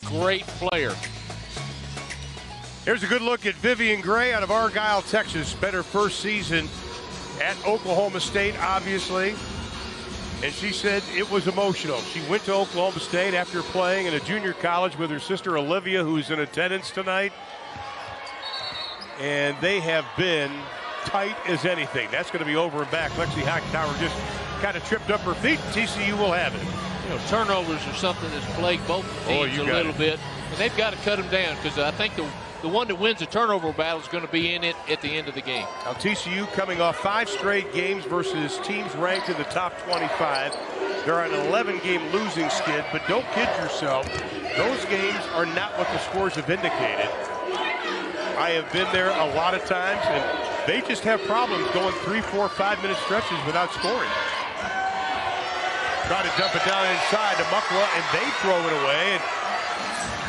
great player. Here's a good look at Vivian Gray out of Argyle, Texas. Spent her first season at Oklahoma State, obviously. And she said it was emotional. She went to Oklahoma State after playing in a junior college with her sister Olivia, who's in attendance tonight. And they have been tight as anything. That's going to be over and back. Alexi Hightower just kind of tripped up her feet. TCU will have it. You know, turnovers are something that's plagued both teams a little bit. And they've got to cut them down, because I think the one that wins the turnover battle is going to be in it at the end of the game. Now TCU coming off 5 straight games versus teams ranked in the top 25. They're on an 11-game losing skid, but don't kid yourself. Those games are not what the scores have indicated. I have been there a lot of times, and they just have problems going 3, 4, 5-minute stretches without scoring. Try to dump it down inside to Mukwa, and they throw it away. And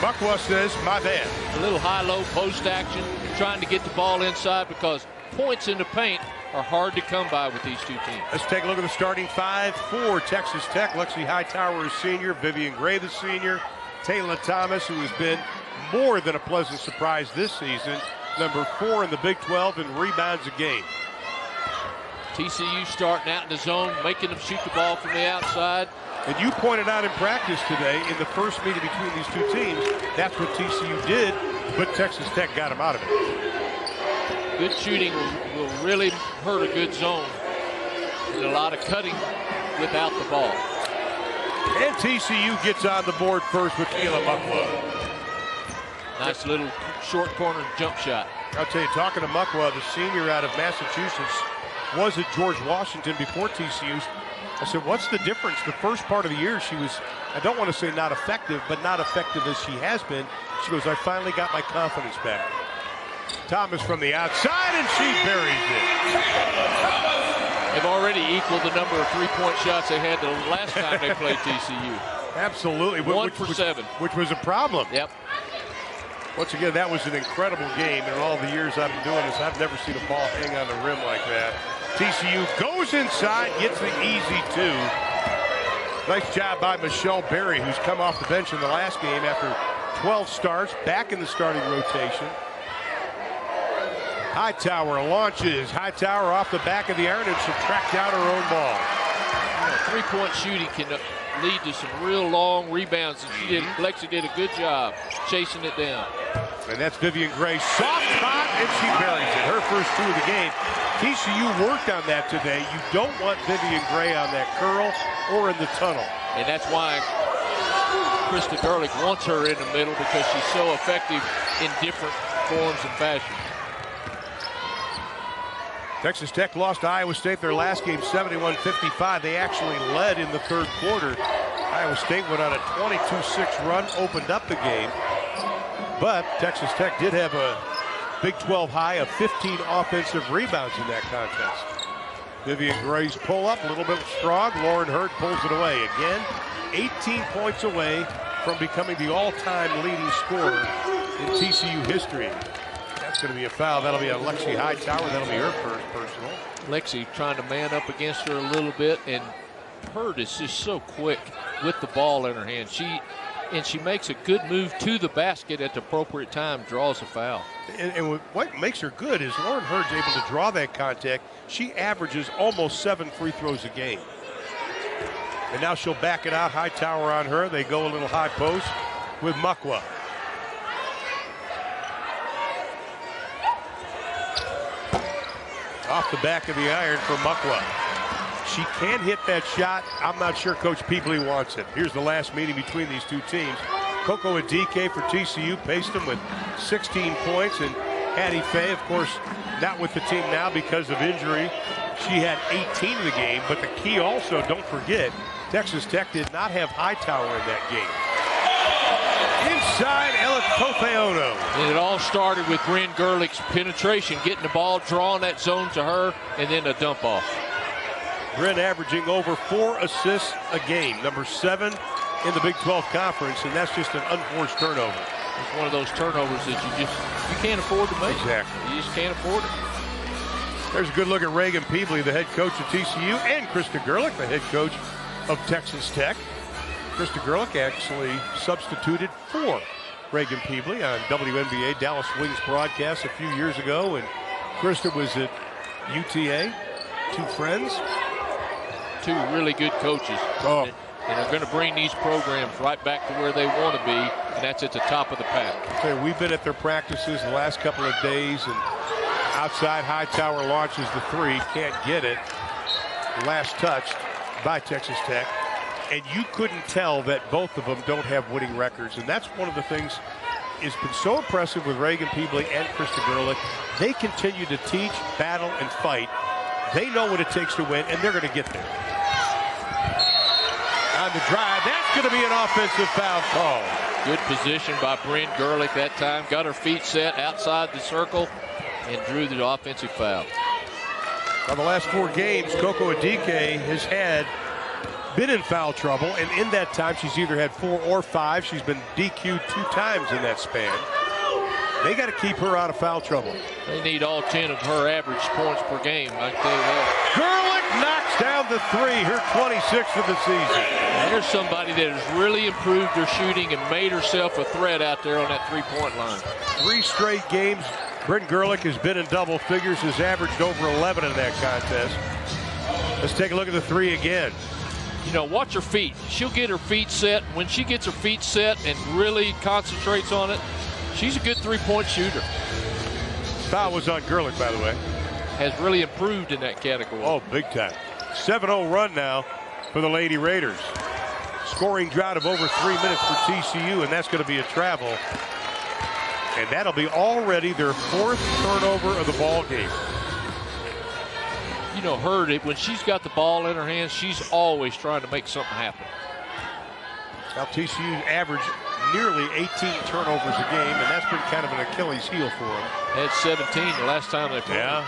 Mukwa says, my bad. A little high-low post action, trying to get the ball inside, because points in the paint are hard to come by with these two teams. Let's take a look at the starting 5 for Texas Tech. Alexi Hightower is senior, Vivian Gray the senior, Taylor Thomas, who has been more than a pleasant surprise this season, number 4 in the Big 12 in rebounds a game. TCU starting out in the zone, making them shoot the ball from the outside. And you pointed out in practice today, in the first meeting between these two teams, that's what TCU did, but Texas Tech got them out of it. Good shooting will really hurt a good zone. And a lot of cutting without the ball. And TCU gets on the board first with Kayla Mukwa. Nice little short corner jump shot. I'll tell you, talking to Mukwa, the senior out of Massachusetts, was at George Washington before TCU. I said, what's the difference? The first part of the year, she was, I don't want to say not effective, but not effective as she has been. She goes, I finally got my confidence back. Thomas from the outside, and she buries it. They've already equaled the number of three-point shots they had the last time they played TCU. Absolutely. 1 for 7. Which was a problem. Yep. Once again, that was an incredible game. In all the years I've been doing this, I've never seen a ball hang on the rim like that. TCU goes inside, gets the easy 2. Nice job by Michelle Berry, who's come off the bench in the last game after 12 starts, back in the starting rotation. Hightower launches. Hightower off the back of the iron, and she'll track down her own ball. You know, three-point shooting can lead to some real long rebounds, and Alexi did a good job chasing it down. And that's Vivian Gray. Soft spot, and she buries it. Her first 2 of the game. TCU worked on that today. You don't want Vivian Gray on that curl or in the tunnel. And that's why Krista Gerlich wants her in the middle, because she's so effective in different forms and fashions. Texas Tech lost to Iowa State their last game 71-55. They actually led in the third quarter. Iowa State went on a 22-6 run, opened up the game. But Texas Tech did have a Big 12 high of 15 offensive rebounds in that contest. Vivian Gray's pull up, a little bit strong. Lauren Hurd pulls it away. Again, 18 points away from becoming the all-time leading scorer in TCU history. That's going to be a foul. That'll be on Alexi Hightower. That'll be her first personal. Alexi trying to man up against her a little bit, and Hurd is just so quick with the ball in her hand. She makes a good move to the basket at the appropriate time, draws a foul. And what makes her good is Lauren Hurd's able to draw that contact. She averages almost 7 free throws a game. And now she'll back it out. Hightower on her. They go a little high post with Mukwa. Off the back of the iron for Mukwa. She can hit that shot. I'm not sure Coach Peebley wants it. Here's the last meeting between these two teams. Coco Adike for TCU paced them with 16 points, and Hattie Faye, of course, not with the team now because of injury. She had 18 in the game, but the key also, don't forget, Texas Tech did not have Hightower in that game. Inside, Ella Tofeono. And it all started with Bryn Gerlich's penetration, getting the ball, drawing that zone to her, and then a dump off. Bryn averaging over 4 assists a game, number 7 in the Big 12 Conference, and that's just an unforced turnover. It's one of those turnovers that you can't afford to make. Exactly. You just can't afford it. There's a good look at Reagan Peebley, the head coach of TCU, and Krista Gerlich, the head coach of Texas Tech. Krista Gerlich actually substituted for Reagan Peebly on WNBA Dallas Wings broadcast a few years ago, and Krista was at UTA. Two friends. Two really good coaches. Oh. And they're going to bring these programs right back to where they want to be, and that's at the top of the pack. Okay, we've been at their practices the last couple of days, and outside Hightower launches the three, can't get it. Last touched by Texas Tech. And you couldn't tell that both of them don't have winning records. And that's one of the things has been so impressive with Reagan Peebly and Krista Gerlich. They continue to teach, battle, and fight. They know what it takes to win, and they're going to get there. On the drive, that's going to be an offensive foul call. Good position by Bryn Gerlich that time. Got her feet set outside the circle and drew the offensive foul. On the last 4 games, Coco Adike has been in foul trouble, and in that time she's either had 4 or 5. She's been DQ'd 2 times in that span. They got to keep her out of foul trouble. They need all 10 of her average points per game, I can tell you that. Gerlich knocks down the 3, her 26th of the season. And there's somebody that has really improved her shooting and made herself a threat out there on that three-point line. 3 straight games, Bryn Gerlich has been in double figures, has averaged over 11 in that contest. Let's take a look at the 3 again. You know, watch her feet. She'll get her feet set. When she gets her feet set and really concentrates on it, she's a good three-point shooter. Foul was on Gerlich, by the way. Has really improved in that category. Oh, big time. 7-0 run now for the Lady Raiders. Scoring drought of over 3 minutes for TCU, and that's going to be a travel. And that'll be already their 4th turnover of the ball game. You know, Hurd, when she's got the ball in her hands, she's always trying to make something happen. Now TCU averaged nearly 18 turnovers a game, and that's been kind of an Achilles heel for them. Had 17 the last time they played. Yeah.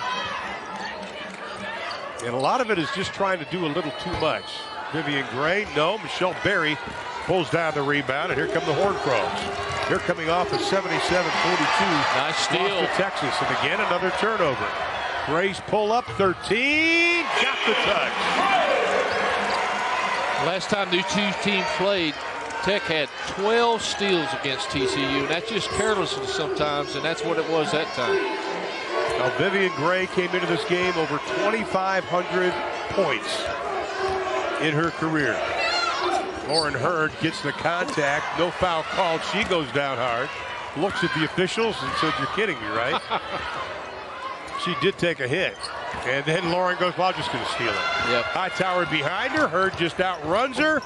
And a lot of it is just trying to do a little too much. Vivian Gray, no. Michelle Berry pulls down the rebound, and here come the Horned Frogs. They're coming off a 77-42 nice steal loss to Texas, and again another turnover. Gray's pull up, 13, got the touch. Last time these two teams played, Tech had 12 steals against TCU, and that's just carelessness sometimes, and that's what it was that time. Now Vivian Gray came into this game over 2,500 points in her career. Lauren Hurd gets the contact, no foul called. She goes down hard, looks at the officials and says, "You're kidding me, right?" She did take a hit. And then Lauren goes, "Well, I'm just going to steal it." Yep. Hightower behind her. Hurd just outruns her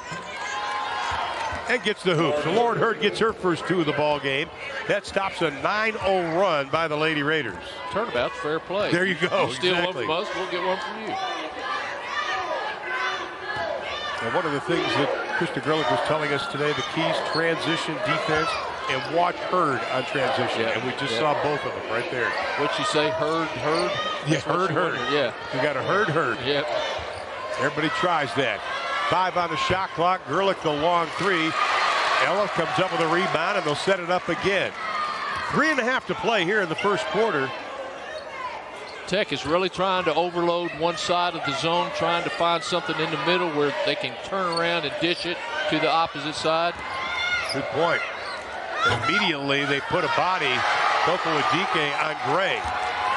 and gets the hoop. So Lauren Hurd gets her first 2 of the ball game. That stops a 9-0 run by the Lady Raiders. Turnabout's fair play. There you go. You steal exactly. one from us, we'll get one from you. And one of the things that Krista Gerlich was telling us today, the keys, transition, defense, and watch Hurd on transition. Yep. And we just saw both of them right there. What'd she say? Hurd? Yeah, Hurd. Yeah. We got a Hurd. Yep. Everybody tries that. 5 on the shot clock. Gerlich the long 3. Ella comes up with a rebound, and they'll set it up again. 3.5 to play here in the first quarter. Tech is really trying to overload one side of the zone, trying to find something in the middle where they can turn around and dish it to the opposite side. Good point. And immediately they put a body, Coco Adike on Gray.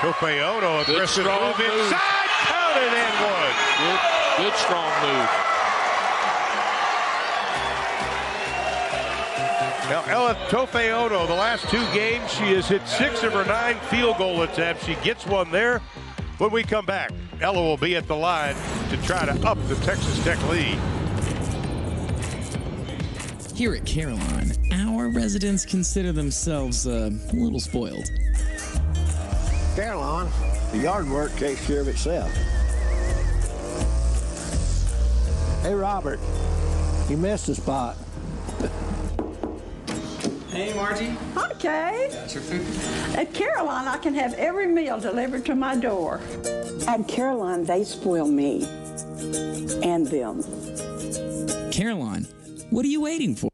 Tofeono, aggressive move inside, counted and one. Good strong move. Now Ella Tofeono, the last 2 games, she has hit 6 of her 9 field goal attempts. She gets one there. When we come back, Ella will be at the line to try to up the Texas Tech lead. Here at Caroline, our residents consider themselves a little spoiled. Caroline, the yard work takes care of itself. Hey, Robert, you missed the spot. Hey, Margie. Okay. Got your food? At Caroline, I can have every meal delivered to my door. At Caroline, they spoil me and them. Caroline, what are you waiting for?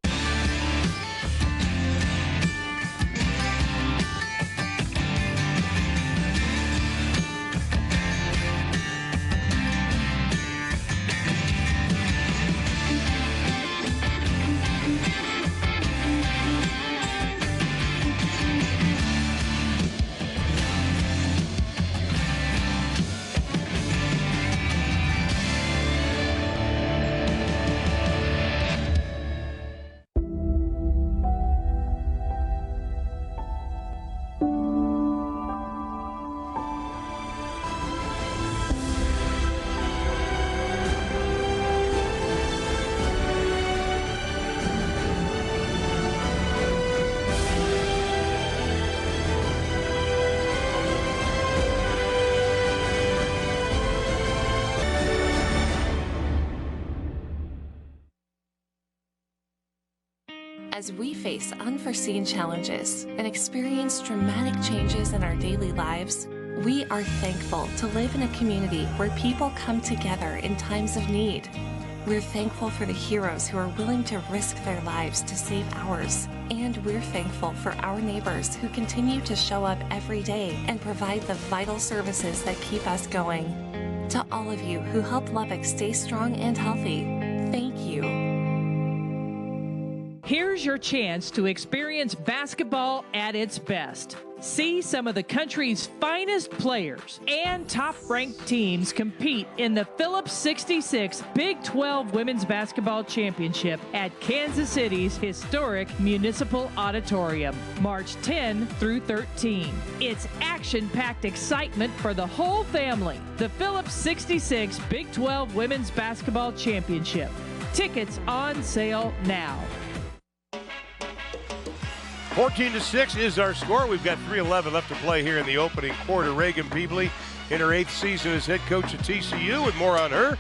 As we face unforeseen challenges and experience dramatic changes in our daily lives, we are thankful to live in a community where people come together in times of need. We're thankful for the heroes who are willing to risk their lives to save ours. And we're thankful for our neighbors who continue to show up every day and provide the vital services that keep us going. To all of you who help Lubbock stay strong and healthy, thank you. Here's your chance to experience basketball at its best. See some of the country's finest players and top-ranked teams compete in the Phillips 66 Big 12 Women's Basketball Championship at Kansas City's historic Municipal Auditorium, March 10 through 13. It's action-packed excitement for the whole family. The Phillips 66 Big 12 Women's Basketball Championship. Tickets on sale now. 14-6 is our score. We've got 3:11 left to play here in the opening quarter. Reagan Peebley in her 8th season as head coach at TCU. With more on her,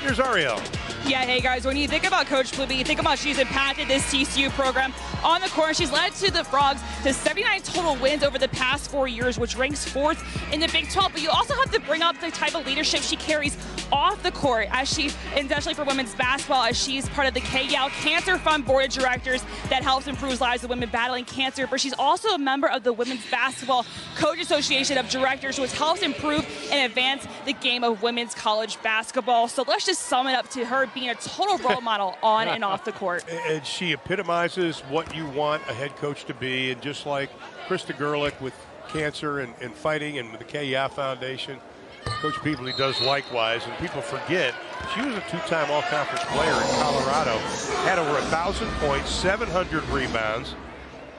here's Ariel. Yeah, hey guys, when you think about Coach Peebley, you think about she's impacted this TCU program on the court. She's led to the Frogs to 79 total wins over the past 4 years, which ranks 4th in the Big 12. But you also have to bring up the type of leadership she carries off the court, as she, especially for women's basketball, as she's part of the KYAL Cancer Fund Board of Directors that helps improve lives of women battling cancer. But she's also a member of the Women's Basketball Coach Association of Directors, which helps improve and advance the game of women's college basketball. So let's just sum it up to her being a total role model on and off the court. And she epitomizes what you want a head coach to be. And just like Krista Gerlich with cancer and fighting and with the KYAL Foundation, Coach Peebley does likewise. And people forget, she was a 2-time all-conference player in Colorado, had over 1,000 points, 700 rebounds.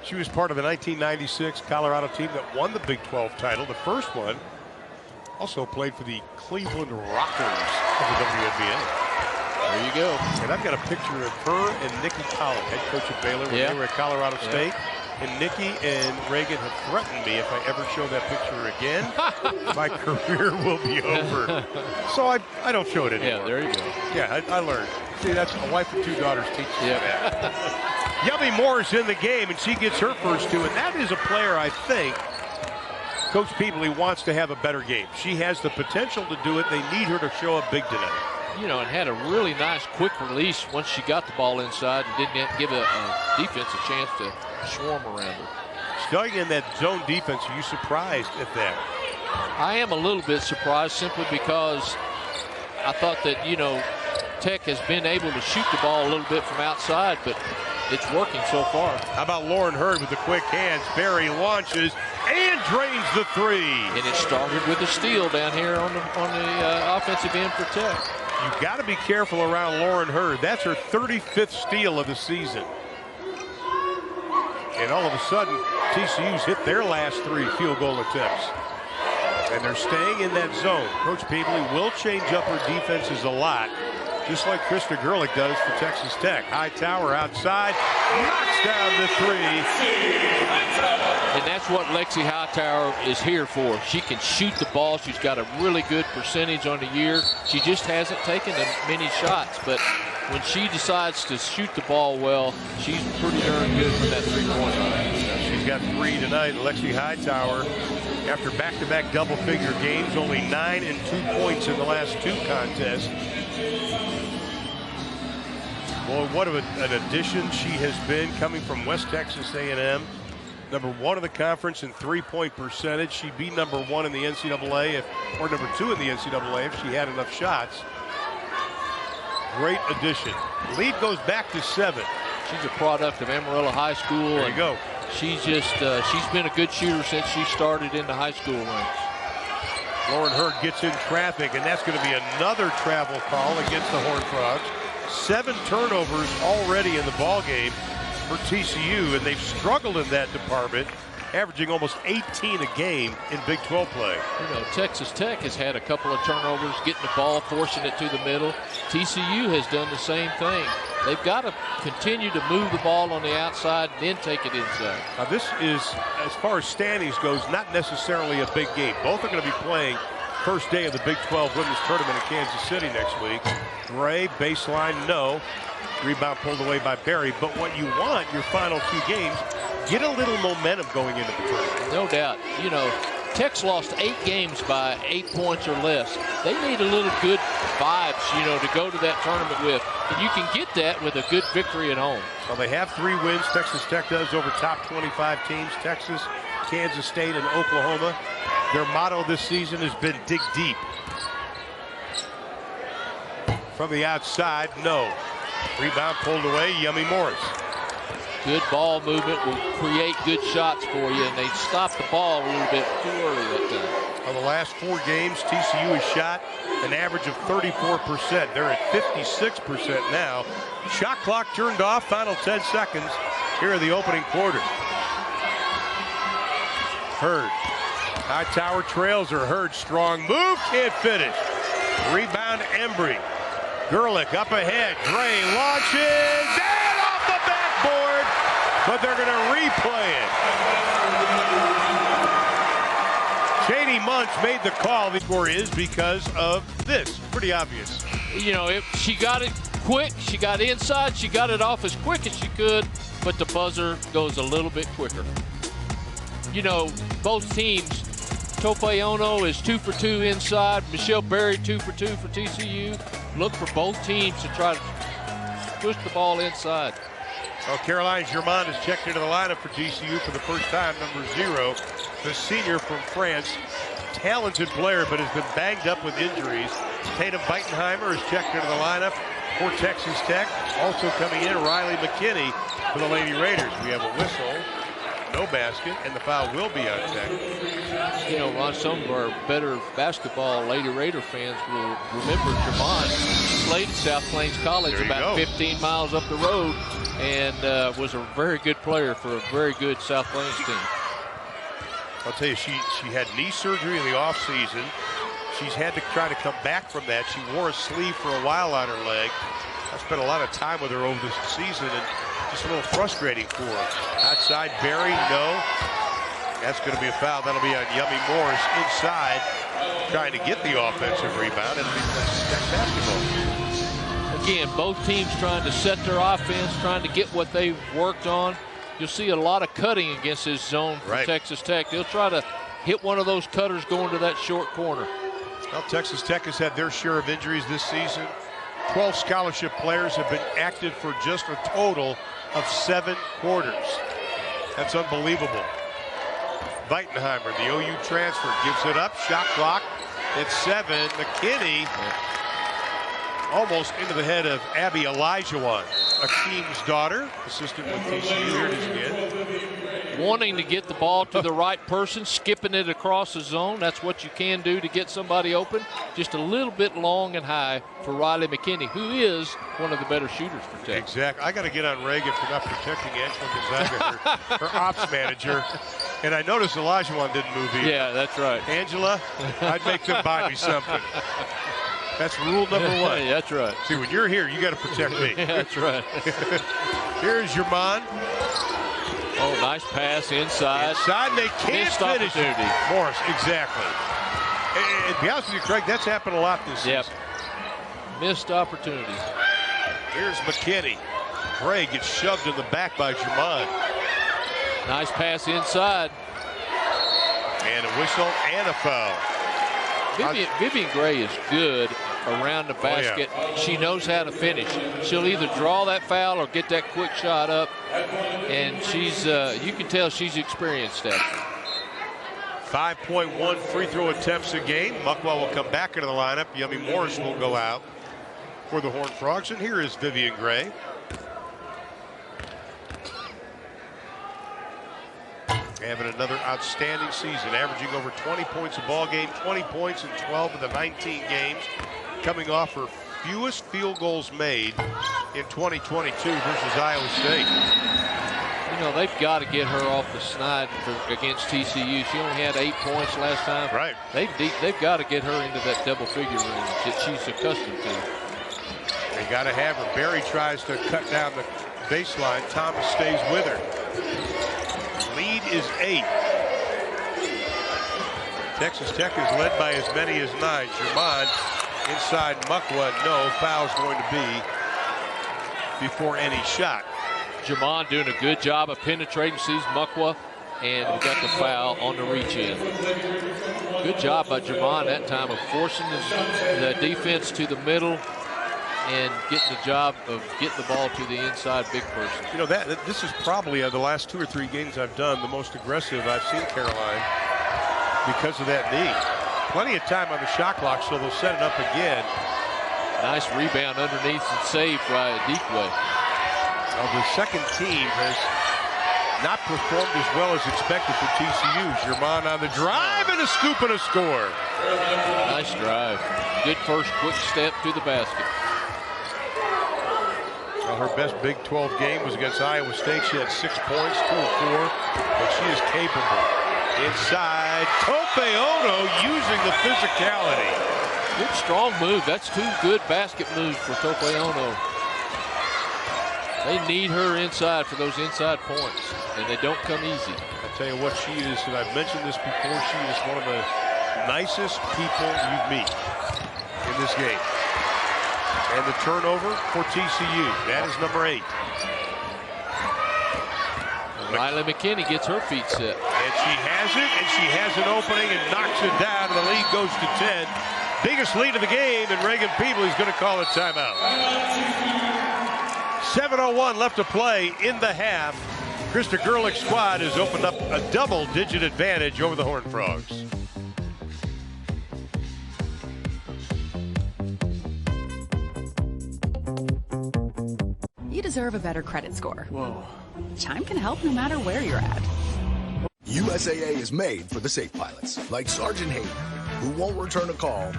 She was part of the 1996 Colorado team that won the Big 12 title, the first one. Also played for the Cleveland Rockers of the WNBA. There you go. And I've got a picture of her and Nikki Collins, head coach of Baylor, when they were at Colorado State. And Nikki and Reagan have threatened me if I ever show that picture again, my career will be over. So I don't show it anymore. Yeah, there you go. Yeah, I learned. See, that's a wife and 2 daughters teach me that. Yummy Moore's in the game, and she gets her first 2. And that is a player I think Coach Peebley wants to have a better game. She has the potential to do it. They need her to show up big tonight. You know, and had a really nice quick release once she got the ball inside and didn't give a defense a chance to swarm around her. Studying in that zone defense, are you surprised at that? I am a little bit surprised simply because I thought that, you know, Tech has been able to shoot the ball a little bit from outside, but it's working so far. How about Lauren Hurd with the quick hands? Barry launches and drains the 3. And it started with a steal down here on the offensive end for Tech. You've got to be careful around Lauren Hurd. That's her 35th steal of the season. And all of a sudden, TCU's hit their last 3 field goal attempts. And they're staying in that zone. Coach Peebley will change up her defenses a lot, just like Krista Gerlich does for Texas Tech. Hightower outside, knocks down the 3. And that's what Alexi Hightower is here for. She can shoot the ball. She's got a really good percentage on the year. She just hasn't taken many shots, but when she decides to shoot the ball well, she's pretty darn good from that 3-point line. She's got 3 tonight. Alexi Hightower, after back-to-back double-figure games, only 9 and 2 points in the last 2 contests. Boy, what an addition she has been, coming from West Texas A&M. Number 1 in the conference in 3-point percentage. She'd be number 1 in the NCAA, or number 2 in the NCAA if she had enough shots. Great addition. Lead goes back to 7. She's a product of Amarillo High School. There you go. She's just, she's been a good shooter since she started in the high school ranks. Lauren Hurd gets in traffic, and that's going to be another travel call against the Horned Frogs. 7 turnovers already in the ball game for TCU, and they've struggled in that department, averaging almost 18 a game in Big 12 play. You know, Texas Tech has had a couple of turnovers, getting the ball, forcing it to the middle. TCU has done the same thing. They've got to continue to move the ball on the outside and then take it inside. Now this is, as far as standings goes, not necessarily a big game. Both are going to be playing first day of the Big 12 Women's Tournament in Kansas City next week. Gray, baseline, no. Rebound pulled away by Berry. But what you want, your final 2 games, get a little momentum going into the tournament. No doubt. You know, Tech's lost 8 games by 8 points or less. They need a little good vibes, you know, to go to that tournament with. And you can get that with a good victory at home. Well, they have 3 wins. Texas Tech does over top 25 teams. Texas, Kansas State, and Oklahoma. Their motto this season has been dig deep. From the outside, no. Rebound pulled away, Yummy Morris. Good ball movement will create good shots for you, and they stopped the ball a little bit too early that time. On the last 4 games, TCU has shot an average of 34%. They're at 56% now. Shot clock turned off, final 10 seconds here in the opening quarter. Hurd. Hightower trails her. Hurd, strong move, can't finish. Rebound, Embry. Gerlich up ahead. Gray launches and off the backboard, but they're going to replay it. Shady Munch made the call. The score is because of this. Pretty obvious. You know, she got it quick. She got inside. She got it off as quick as she could, but the buzzer goes a little bit quicker. You know, both teams, Tope Ono is 2 for 2 inside. Michelle Berry 2 for 2 for TCU. Look for both teams to try to push the ball inside. Well, Caroline Germain has checked into the lineup for TCU for the first time, number 0. The senior from France. Talented player, but has been banged up with injuries. Tatum Beitenheimer has checked into the lineup for Texas Tech. Also coming in, Riley McKinney for the Lady Raiders. We have a whistle. No basket, and the foul will be on Tech. You know, Ron, some of our better basketball Lady Raider fans will remember Germain played at South Plains College about 15 miles up the road and was a very good player for a very good South Plains team. I'll tell you, she had knee surgery in the offseason. She's had to try to come back from that. She wore a sleeve for a while on her leg. I spent a lot of time with her over this season, and just a little frustrating for her. Outside, Berry, no. That's going to be a foul. That'll be on Yummy Morris inside, trying to get the offensive rebound. It'll be Tech basketball. Again, both teams trying to set their offense, trying to get what they've worked on. You'll see a lot of cutting against this zone for Texas Tech. They'll try to hit one of those cutters going to that short corner. Well, Texas Tech has had their share of injuries this season. 12 scholarship players have been active for just a total of 7 quarters. That's unbelievable. Beitenheimer, the OU transfer, gives it up. Shot clock at 7. McKinney almost into the head of Abby Elijahwan, Akeem's daughter, assistant with TCU. Here it is again. Wanting to get the ball to the right person, skipping it across the zone. That's what you can do to get somebody open. Just a little bit long and high for Riley McKinney, who is one of the better shooters for Tech. Exactly. I got to get on Reagan for not protecting Angela Gonzaga, her ops manager. And I noticed Elijahwan didn't move either. Yeah, that's right. Angela, I'd make them buy me something. That's rule number 1. Yeah, that's right. See, when you're here, you got to protect me. Yeah, that's right. Here's Germain. Oh, nice pass inside. Inside, they can't finish it. Morris, exactly. And to be honest with you, Craig, that's happened a lot this season. Missed opportunity. Here's McKinney. Gray gets shoved in the back by Germain. Nice pass inside. And a whistle and a foul. Vivian Gray is good around the basket. Oh, yeah. She knows how to finish. She'll either draw that foul or get that quick shot up. And she's, you can tell she's experienced that. 5.1 free throw attempts a game. Muckwell will come back into the lineup. Yummy Morris will go out for the Horned Frogs. And here is Vivian Gray. Having another outstanding season, averaging over 20 points a ball game, 20 points in 12 of the 19 games, coming off her fewest field goals made in 2022 versus Iowa State. You know, they've got to get her off the snide against TCU. She only had 8 points last time. Right. They've got to get her into that double-figure range that she's accustomed to. They got to have her. Berry tries to cut down the baseline. Thomas stays with her. Lead is 8. Texas Tech is led by as many as 9. German inside Mukwa, no. Foul's going to be before any shot. German doing a good job of penetrating, sees Mukwa, and we got the foul on the reach in. Good job by German that time of forcing the defense to the middle and getting the job of getting the ball to the inside big person. You know, this is probably the last 2 or 3 games I've done the most aggressive I've seen Caroline because of that knee. Plenty of time on the shot clock, so they'll set it up again. Nice rebound underneath and saved by Adikwe. Well, the second team has not performed as well as expected for TCU. German on the drive and a scoop and a score. Nice drive. Good first quick step to the basket. Well, her best Big 12 game was against Iowa State. She had 6 points, 2 of 4, but she is capable. Inside, Tope Ono using the physicality. Good strong move. That's 2 good basket moves for Tope Ono. They need her inside for those inside points, and they don't come easy. I tell you what, she is, and I've mentioned this before, she is one of the nicest people you meet in this game. And the turnover for TCU, that is number 8. Riley Mckinney gets her feet set. And she has it, and she has an opening and knocks it down, and the lead goes to 10. Biggest lead of the game, and Reagan Peebley's going to call a timeout. 7:01 left to play in the half. Krista Gerlich's squad has opened up a double-digit advantage over the Horned Frogs. You deserve a better credit score. Whoa. Chime can help no matter where you're at. USAA is made for the safe pilots, like Sergeant Hayden, who won't return a call.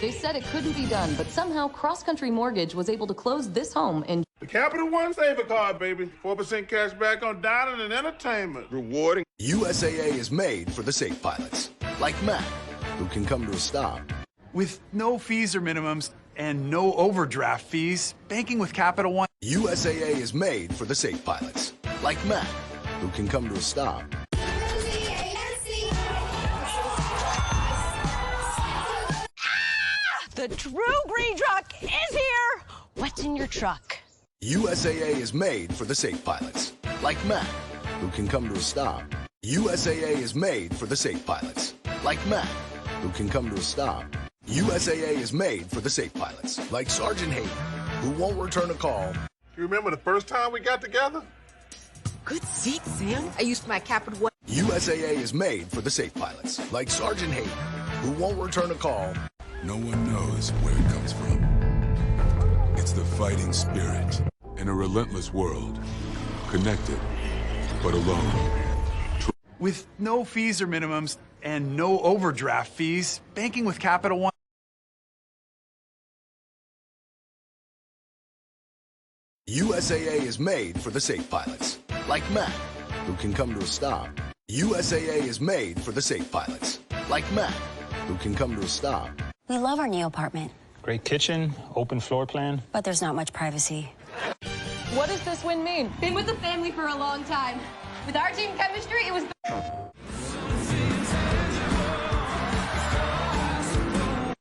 They said it couldn't be done, but somehow Cross Country Mortgage was able to close this home in the Capital One Saver Card, baby. 4% cash back on dining and entertainment. Rewarding. USAA is made for the safe pilots, like Matt, who can come to a stop. With no fees or minimums and no overdraft fees, banking with Capital One. USAA is made for the safe pilots, like Matt, who can come to a stop. The true green truck is here! What's in your truck? USAA is made for the safe pilots, like Matt, who can come to a stop. USAA is made for the safe pilots, like Matt, who can come to a stop. USAA is made for the safe pilots, like Sergeant Hayden, who won't return a call. You remember the first time we got together? Good seat, Sam. I used my Capital One. USAA is made for the safe pilots, like Sergeant Hayden, who won't return a call. No one knows where it comes from. It's the fighting spirit in a relentless world, connected but alone. With no fees or minimums and no overdraft fees, banking with Capital One. USAA is made for the safe pilots, like Matt, who can come to a stop. USAA is made for the safe pilots, like Matt, who can come to a stop. We love our new apartment. Great kitchen, open floor plan. But there's not much privacy. What does this win mean? Been with the family for a long time. With our team chemistry, it was...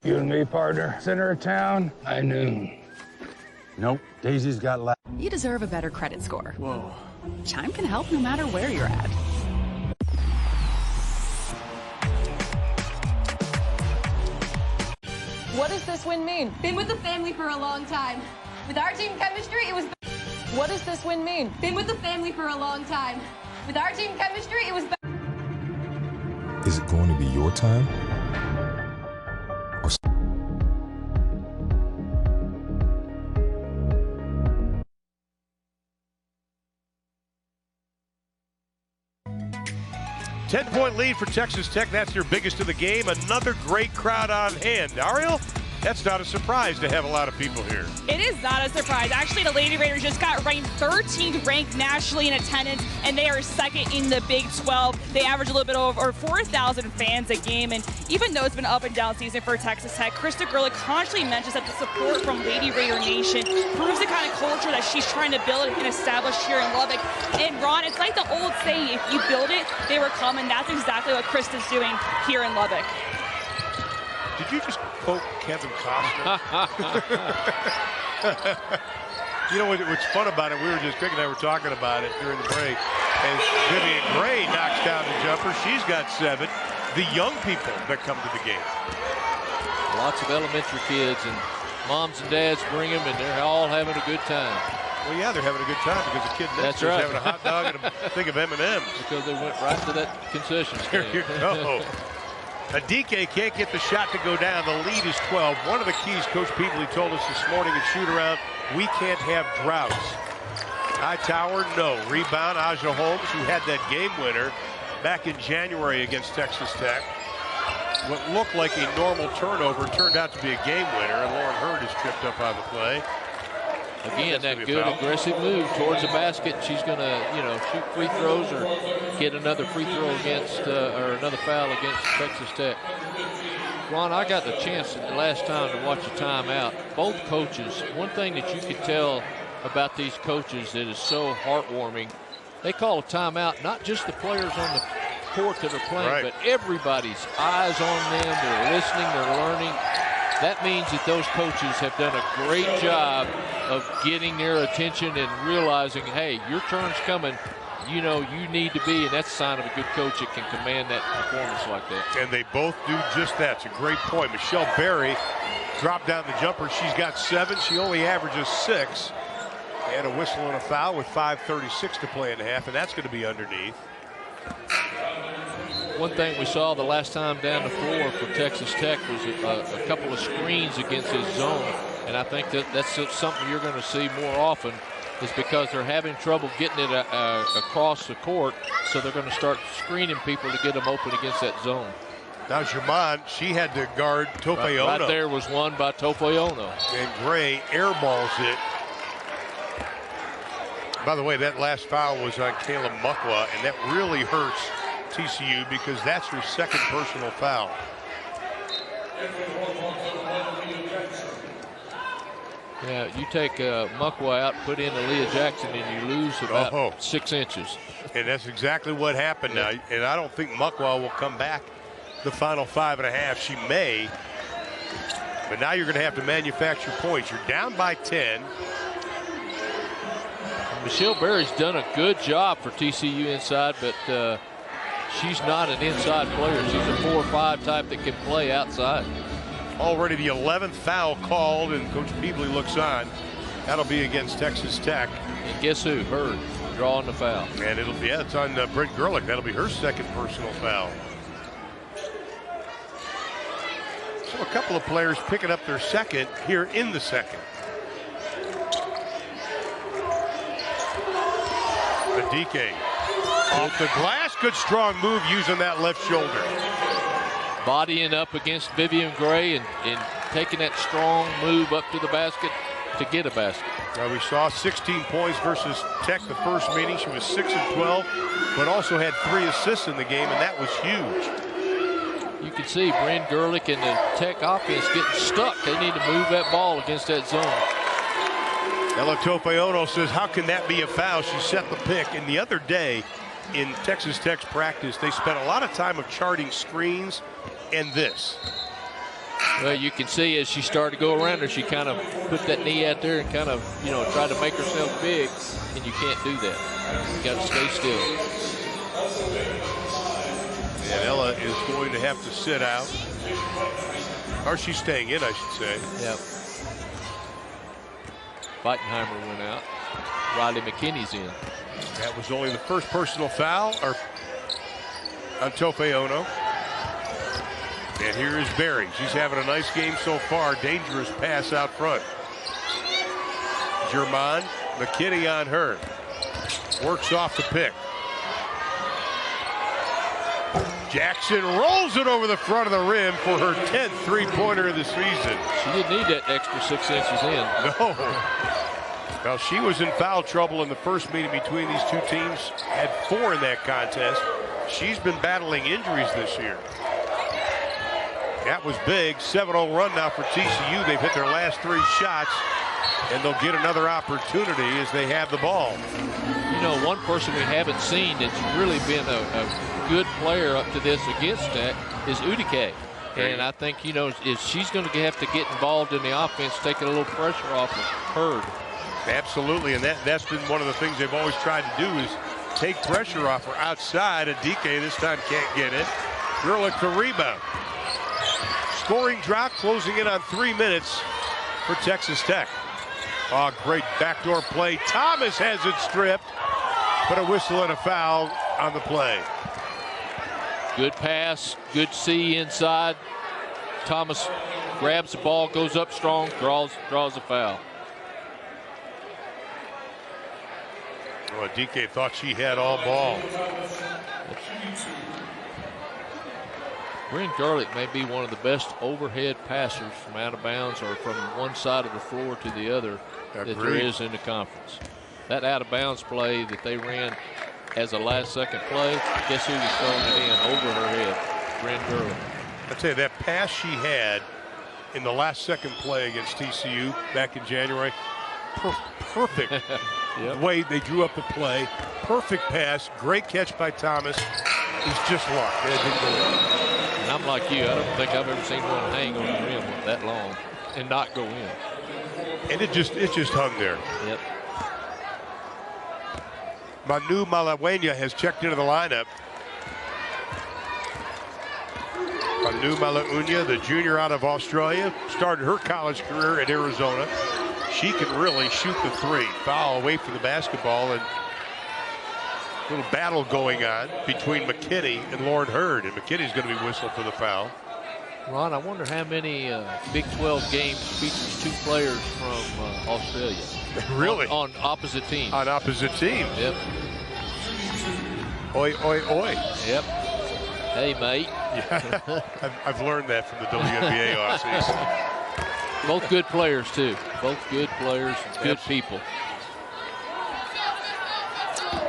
You and me, partner. Center of town, high noon. Nope, Daisy's got last. You deserve a better credit score. Whoa. Chime can help no matter where you're at. What does this win mean? Been with the family for a long time. With our team chemistry, it was... What does this win mean? Been with the family for a long time. With our team chemistry, it was... Is it going to be your time? Or... Ten-point lead for Texas Tech. That's their biggest of the game. Another great crowd on hand. Ariel, That's not a surprise to have a lot of people here. It is not a surprise. Actually, the Lady Raiders just got ranked 13th ranked nationally in attendance, and they are second in the Big 12. They average a little bit over 4,000 fans a game, and even though it's been an up and down season for Texas Tech, Krista Gerlich constantly mentions that the support from Lady Raider Nation proves the kind of culture that she's trying to build and establish here in Lubbock. And Ron, it's like the old saying, if you build it, they will come, and that's exactly what Krista's doing here in Lubbock. Did you just quote Kevin Costner? You know what's fun about it? Greg and I were talking about it during the break. As Vivian Gray knocks down the jumper, she's got 7. The young people that come to the game. Lots of elementary kids, and moms and dads bring them, and they're all having a good time. Well, yeah, they're having a good time because the kid next to is having a hot dog and a thing of M&Ms. Because they went right to that concession stand. There you go. DK can't get the shot to go down. The lead is 12. One of the keys Coach Peebley told us this morning at shoot-around, we can't have droughts. Hightower, no. Rebound, Aja Holmes, who had that game winner back in January against Texas Tech. What looked like a normal turnover turned out to be a game winner, and Lauren Hurd is tripped up on the play. Again, that good aggressive move towards the basket. She's going to, shoot free throws or get another free throw against, or another foul against Texas Tech. Ron, I got the chance the last time to watch a timeout. Both coaches, one thing that you could tell about these coaches that is so heartwarming, they call a timeout, not just the players on the court that are playing, but everybody's eyes on them. They're listening, they're learning. That means that those coaches have done a great job of getting their attention and realizing, hey, your turn's coming. You need to be, and that's a sign of a good coach that can command that performance like that. And they both do just that. It's a great point. Michelle Berry dropped down the jumper. She's got 7. She only averages 6. And a whistle and a foul with 5:36 to play in the half, and that's going to be underneath. One thing we saw the last time down the floor for Texas Tech was a couple of screens against his zone. And I think that's something you're going to see more often, is because they're having trouble getting it across the court. So they're going to start screening people to get them open against that zone. Now Germán, she had to guard Topeono. Right there was one by Topeono. And Gray airballs it. By the way, that last foul was on Kayla Mukwa, and that really hurts TCU because that's her second personal foul. Yeah, you take Mukwa out, put in Aaliyah Jackson, and you lose about 6 inches. And that's exactly what happened now. And I don't think Mukwa will come back the final 5.5. She may. But now you're going to have to manufacture points. You're down by 10. Michelle Berry's done a good job for TCU inside, but she's not an inside player. She's a 4-5 type that can play outside. Already the 11th foul called, and Coach Peebley looks on. That'll be against Texas Tech. And guess who? Hurd drawing the foul. And it'll be, it's on Brent Gerlich. That'll be her second personal foul. So a couple of players picking up their second here in the second. The DK off the glass. Good strong move using that left shoulder. Bodying up against Vivian Gray and taking that strong move up to the basket to get a basket. Now we saw 16 points versus Tech the first meeting. She was 6 of 12, but also had 3 assists in the game, and that was huge. You can see Bryn Gerlich and the Tech offense getting stuck. They need to move that ball against that zone. Ella Topeono says, how can that be a foul? She set the pick. And the other day in Texas Tech's practice, they spent a lot of time of charting screens and this. Well, you can see as she started to go around her, she kind of put that knee out there and kind of, tried to make herself big, and you can't do that. You got to stay still. And Ella is going to have to sit out. Or she's staying in, I should say. Yep. Beitenheimer went out. Riley Mckinney's in. That was only the first personal foul on Topeono. And here is Berry. She's having a nice game so far. Dangerous pass out front. Germán, Mckinney on her. Works off the pick. Jackson rolls it over the front of the rim for her 10th three-pointer of the season. She didn't need that extra 6 inches in. No. Well, she was in foul trouble in the first meeting between these two teams. Had 4 in that contest. She's been battling injuries this year. That was big. 7-0 run now for TCU. They've hit their last 3 shots, and they'll get another opportunity as they have the ball. You know, one person we haven't seen that's really been a good player up to this against that is Udike. And I think, you know, if she's going to have to get involved in the offense, taking a little pressure off of Hurd. Absolutely, and that's been one of the things they've always tried to do is take pressure off her outside. Udike this time can't get it. Gerlich the rebound. Scoring drought closing in on 3 minutes for Texas Tech. Oh, great backdoor play. Thomas has it stripped, but a whistle and a foul on the play. Good pass, good C inside. Thomas grabs the ball, goes up strong, draws a foul. Well, DK thought she had all ball. Bryn Gerlich may be one of the best overhead passers from out of bounds or from one side of the floor to the other that there is in the conference. That out of bounds play that they ran as a last second play, guess who was throwing it in over her head? Bryn Gerlich. I'll tell you, that pass she had in the last second play against TCU back in January, perfect. Yep. The way they drew up the play, perfect pass, great catch by Thomas. It's just luck. And I'm like you, I don't think I've ever seen one hang on the rim that long and not go in. And it just hung there. Yep. Manu Malagueña has checked into the lineup. Manu Malagueña, the junior out of Australia, started her college career at Arizona. She can really shoot the 3. Foul away from the basketball, and a little battle going on between Mckinney and Lauren Hurd, and McKinney's going to be whistled for the foul. Ron, I wonder how many Big 12 games features 2 players from Australia. Really? On opposite teams. On opposite teams. Yep. Oi, oi, oi. Yep. Hey, mate. Yeah. I've learned that from the WNBA Aussies. Both good players, too. Both good players, good people.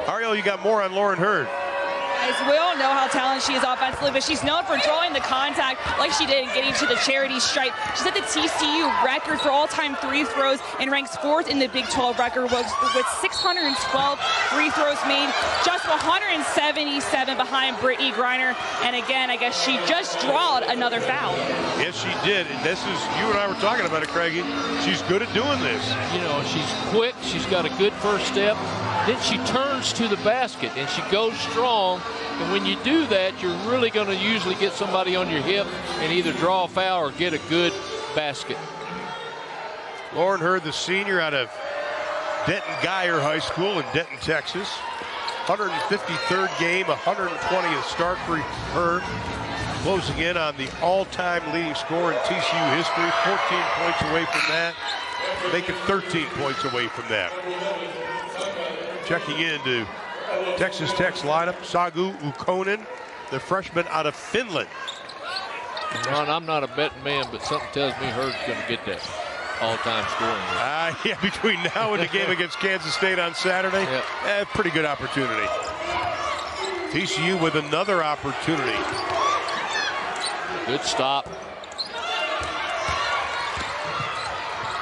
Ariel, you got more on Lauren Hurd. Guys, we all know how talented she is offensively, but she's known for drawing the contact like she did and getting to the charity stripe. She set the TCU record for all-time 3 throws and ranks 4th in the Big 12 record with 612 free throws made, just 177 behind Brittany Griner. And again, I guess she just drawed another foul. Yes, she did. And this is, you and I were talking about it, Craigie. She's good at doing this. You know, she's quick. She's got a good first step. Then she turns to the basket and she goes strong. And when you do that, you're really going to usually get somebody on your hip and either draw a foul or get a good basket. Lauren Hurd, the senior out of Denton Geyer High School in Denton, Texas. 153rd game, 120th start for her. Closing in on the all-time leading scorer in TCU history. 14 points away from that. Making 13 points away from that. Checking into Texas Tech's lineup, Sagu Ukkonen, the freshman out of Finland. Ron, I'm not a betting man, but something tells me Hurd's going to get that all-time scoring. Yeah, between now and the game against Kansas State on Saturday, pretty good opportunity. TCU with another opportunity. Good stop.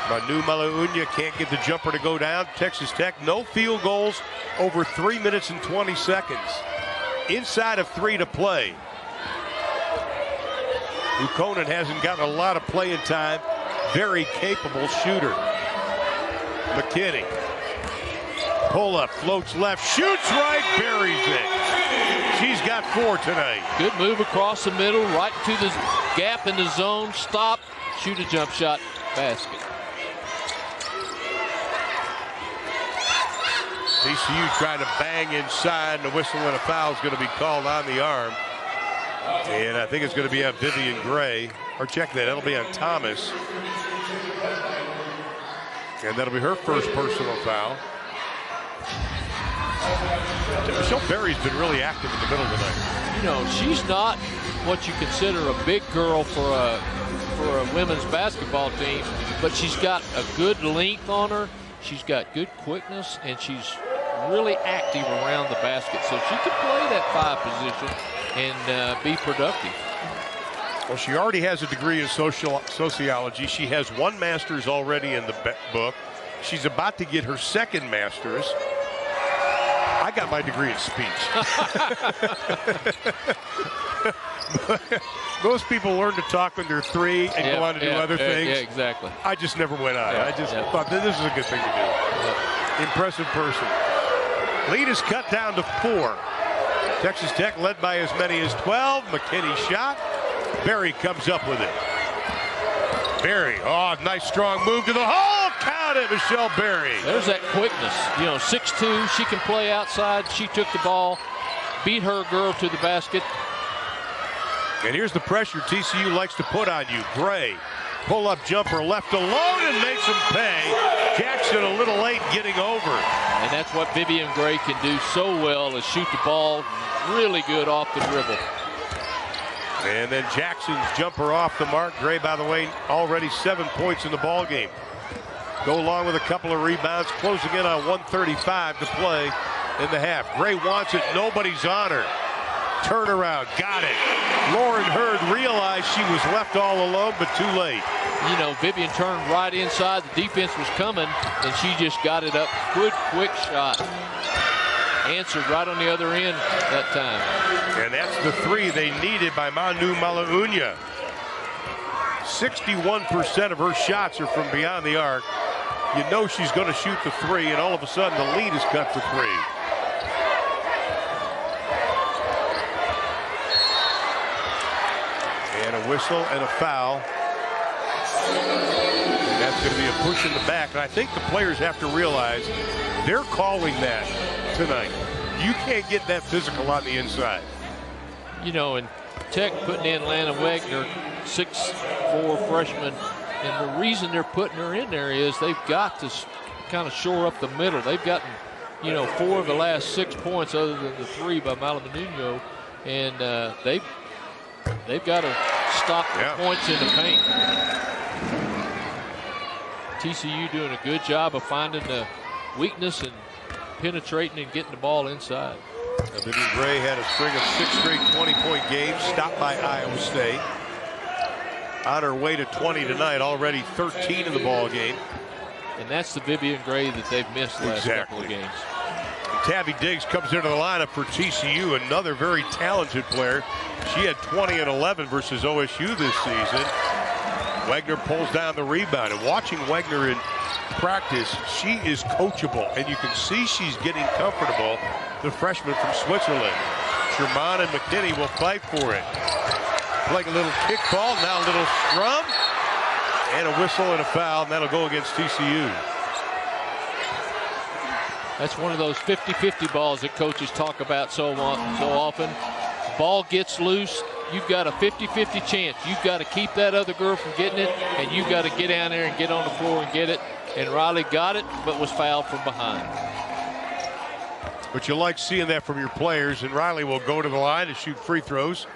Manu Malagueña can't get the jumper to go down. Texas Tech, no field goals over 3 minutes and 20 seconds. Inside of 3 to play. Ukkonen hasn't gotten a lot of playing time. Very capable shooter. Mckinney. Pull up, floats left, shoots right, buries it. She's got 4 tonight. Good move across the middle, right to the gap in the zone. Stop, shoot a jump shot, basket. TCU trying to bang inside, and the whistle and a foul is going to be called on the arm. And I think it's going to be on Vivian Gray. Or check that, it'll be on Thomas. And that'll be her first personal foul. Michelle Berry's been really active in the middle tonight. You know, she's not what you consider a big girl for a women's basketball team, but she's got a good length on her. She's got good quickness, and she's really active around the basket, so she can play that 5 position and be productive. Well, she already has a degree in sociology. She has 1 master's already in the book. She's about to get her 2nd master's. I got my degree in speech. Most people learn to talk when they're 3 and go on to do other things. Yeah, exactly. I just never went on. I just thought this is a good thing to do. Impressive person. Lead is cut down to 4. Texas Tech led by as many as 12. Mckinney shot. Berry comes up with it. Berry, nice strong move to the hole. Count it, Michelle Berry. There's that quickness. You know, 6'2", she can play outside. She took the ball, beat her girl to the basket. And here's the pressure TCU likes to put on you. Gray, pull-up jumper left alone and makes him pay. Jackson a little late getting over. And that's what Vivian Gray can do so well, is shoot the ball really good off the dribble. And then Jackson's jumper off the mark. Gray, by the way, already 7 points in the ball game. Go along with a couple of rebounds, closing in on 1:35 to play in the half. Gray wants it. Nobody's on her. Turnaround. Got it. Lauren Hurd realized she was left all alone, but too late. You know, Vivian turned right inside. The defense was coming, and she just got it up. Good, quick shot. Answered right on the other end that time. And that's the 3 they needed by Manu Malaunia. 61% of her shots are from beyond the arc. You know she's going to shoot the 3, and all of a sudden the lead is cut to 3. And a whistle and a foul. And that's going to be a push in the back. And I think the players have to realize they're calling that tonight. You can't get that physical on the inside. You know, and Tech putting in Lana Wagner, 6'4" freshman, and the reason they're putting her in there is they've got to kind of shore up the middle. They've gotten, you know, 4 of the last 6 points other than the 3 by Malaunia, and they've got to stop the points in the paint. TCU doing a good job of finding the weakness and penetrating and getting the ball inside. Vivian Gray had a string of 6 straight 20-point games, stopped by Iowa State. On her way to 20 tonight, already 13 in the ball game. And that's the Vivian Gray that they've missed the last couple of games. And Tabby Diggs comes into the lineup for TCU, another very talented player. She had 20 and 11 versus OSU this season. Wagner pulls down the rebound. And watching Wagner in practice, she is coachable, and you can see she's getting comfortable. The freshman from Switzerland. Sherman and Mckinney will fight for it. Playing a little kickball, now a little scrum, and a whistle and a foul, and that'll go against TCU. That's one of those 50-50 balls that coaches talk about so often. Ball gets loose, you've got a 50-50 chance. You've got to keep that other girl from getting it, and you've got to get down there and get on the floor and get it. And Riley got it, but was fouled from behind. But you like seeing that from your players, and Riley will go to the line to shoot free throws.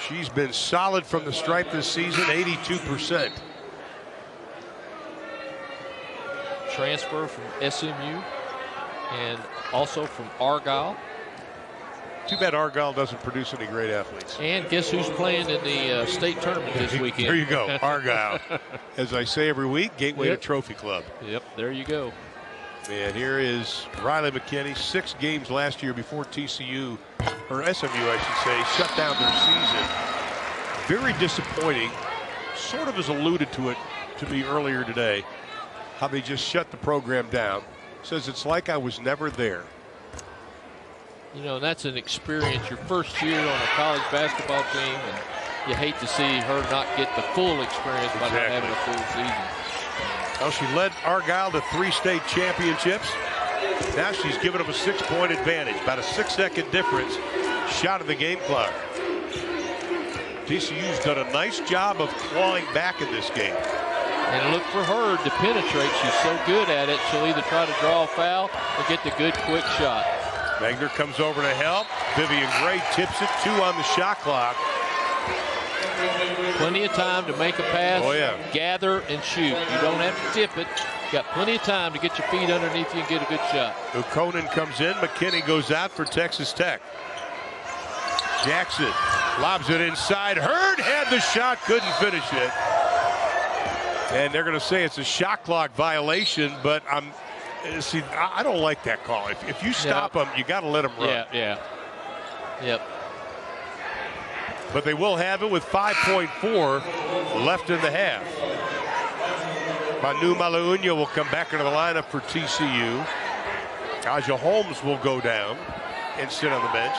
She's been solid from the stripe this season, 82%. Transfer from SMU and also from Argyle. Too bad Argyle doesn't produce any great athletes. And guess who's playing in the state tournament this weekend? There you go, Argyle. As I say every week, gateway to Trophy Club. Yep, there you go. And here is Riley McKinney, 6 games last year before TCU, or SMU I should say, shut down their season. Very disappointing. Sort of has alluded to it to me earlier today, how they just shut the program down. Says it's like I was never there. You know, that's an experience, your first year on a college basketball team, and you hate to see her not get the full experience by not having a full season. Well, she led Argyle to 3 state championships. Now she's given them a 6-point advantage, about a 6-second difference. Shot of the game clock. TCU's done a nice job of clawing back in this game. And look for her to penetrate. She's so good at it. She'll either try to draw a foul or get the good quick shot. Wagner comes over to help. Vivian Gray tips it. 2 on the shot clock. Plenty of time to make a pass, gather, and shoot. You don't have to tip it. You got plenty of time to get your feet underneath you and get a good shot. O'Conan comes in. Mckinney goes out for Texas Tech. Jackson lobs it inside. Hurd had the shot, couldn't finish it. And they're going to say it's a shot clock violation, but I don't like that call. If you stop them, you got to let them run. Yep. But they will have it with 5.4 left in the half. Manu Malaunia will come back into the lineup for TCU. Aja Holmes will go down and sit on the bench.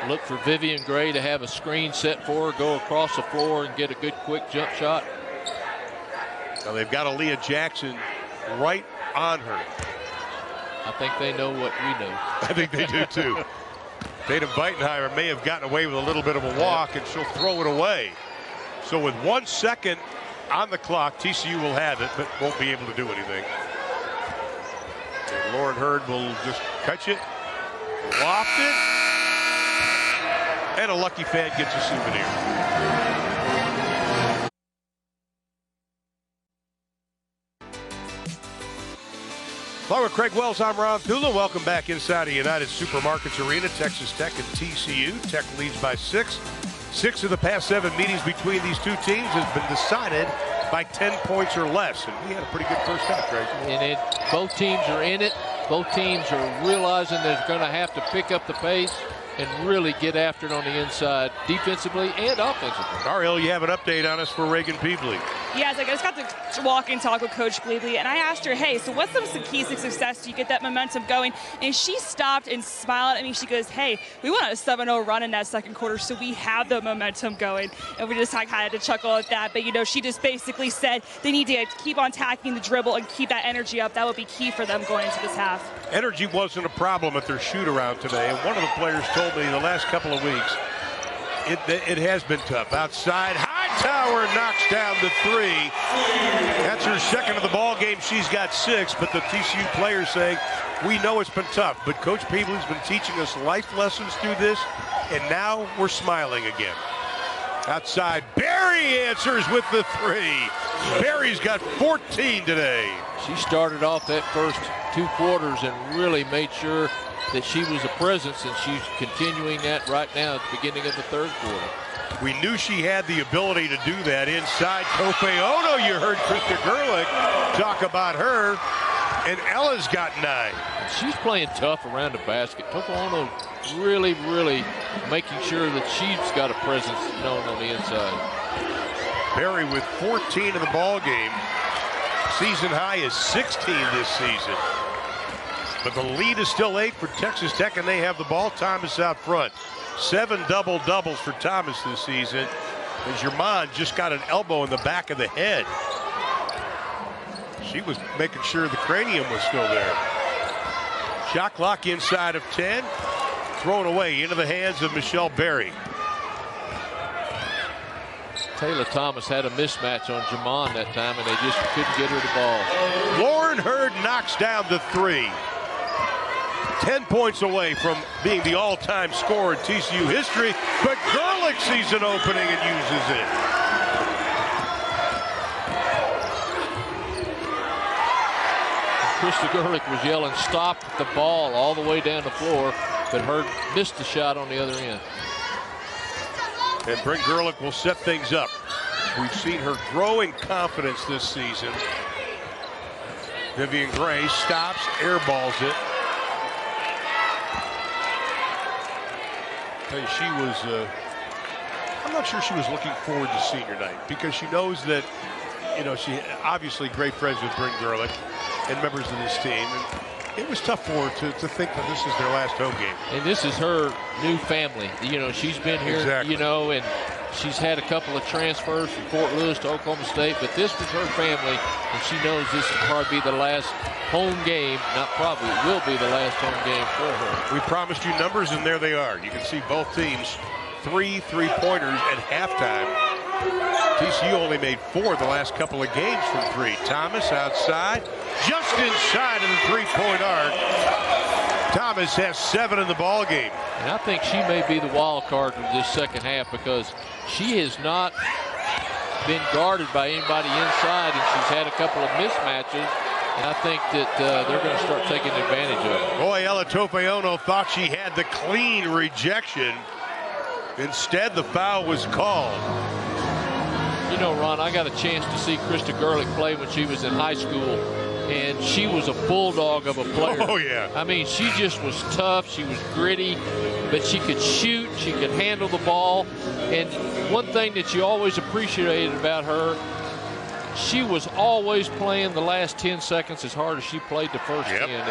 Look for Vivian Gray to have a screen set for her, go across the floor and get a good quick jump shot. Now they've got Aaliyah Jackson right on her. I think they know what we know. I think they do too. Tatum Beitenheimer may have gotten away with a little bit of a walk, and she'll throw it away. So with 1 second on the clock, TCU will have it, but won't be able to do anything. And Lauren Hurd will just catch it, loft it, and a lucky fan gets a souvenir. Along with Craig Wells, I'm Ron Thula. Welcome back inside of United Supermarkets Arena. Texas Tech and TCU. Tech leads by 6. 6 of the past 7 meetings between these two teams has been decided by 10 points or less. And we had a pretty good first half, Craig. And both teams are in it. Both teams are realizing they're going to have to pick up the pace and really get after it on the inside, defensively and offensively. Ariel, you have an update on us for Reagan Peebly. Yes, I just got to walk and talk with Coach Bleedley, and I asked her, hey, so what's some keys to success? Do you get that momentum going? And she stopped and smiled at me. She goes, hey, we went on a 7-0 run in that second quarter, so we have the momentum going. And we just kind of had to chuckle at that. But, she just basically said they need to keep on attacking the dribble and keep that energy up. That would be key for them going into this half. Energy wasn't a problem at their shoot-around today, and one of the players told me the last couple of weeks it has been tough. Outside, Hightower knocks down the 3. That's her second of the ball game. She's got 6, but the TCU players saying, we know it's been tough, but Coach Peebly's been teaching us life lessons through this, and now we're smiling again. Outside, Berry answers with the 3. Berry's got 14 today. She started off that first 2 quarters and really made sure that she was a presence, and she's continuing that right now at the beginning of the third quarter. We knew she had the ability to do that inside. Kofe Ono, you heard Krista Gerlich talk about her, and Ella's got 9. She's playing tough around the basket. Kofe Ono really making sure that she's got a presence known on the inside. Berry with 14 in the ball game. Season high is 16 this season. But the lead is still 8 for Texas Tech, and they have the ball. Thomas out front. 7 double-doubles for Thomas this season. As Germain just got an elbow in the back of the head. She was making sure the cranium was still there. Shot clock inside of 10. Thrown away into the hands of Michelle Berry. Taylor Thomas had a mismatch on Germain that time, and they just couldn't get her the ball. Lauren Hurd knocks down the 3. 10 points away from being the all-time scorer in TCU history, but Gerlich sees an opening and uses it. Krista Gerlich was yelling, stop the ball all the way down the floor, but Hurd missed the shot on the other end. And Bryn Gerlich will set things up. We've seen her grow in confidence this season. Vivian Gray stops, airballs it. She was, I'm not sure she was looking forward to senior night because she knows that, she obviously great friends with Bryn Gerlich and members of this team. And it was tough for her to think that this is their last home game. And this is her new family. She's been here, exactly. And she's had a couple of transfers from Fort Lewis to Oklahoma State, but this was her family, and she knows this will probably be the last home game. Not probably, it will be the last home game for her. We promised you numbers, and there they are. You can see both teams 3 3-pointers at halftime. TCU only made 4 the last couple of games from 3. Thomas outside, just inside of the 3-point arc. Thomas has 7 in the ball game. And I think she may be the wild card of this second half because she has not been guarded by anybody inside, and she's had a couple of mismatches. And I think that they're going to start taking advantage of it. Boy, Ella Tofeono thought she had the clean rejection. Instead, the foul was called. You know, Ron, I got a chance to see Krista Gerlich play when she was in high school, and she was a bulldog of a player. Oh, yeah. I mean, she just was tough. She was gritty, but she could shoot. She could handle the ball. And one thing that you always appreciated about her, she was always playing the last 10 seconds as hard as she played the first 10. And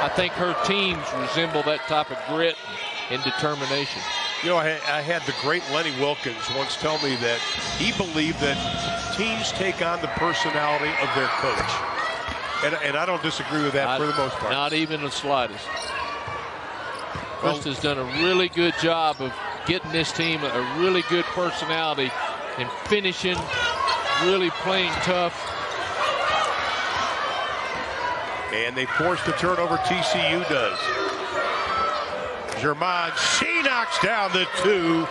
I think her teams resemble that type of grit and determination. You know, I had the great Lenny Wilkins once tell me that he believed that teams take on the personality of their coach. And I don't disagree with that for the most part. Not even the slightest. Krista's done a really good job of getting this team a really good personality and finishing, really playing tough. And they force the turnover, TCU does. Germain, she knocks down the 2,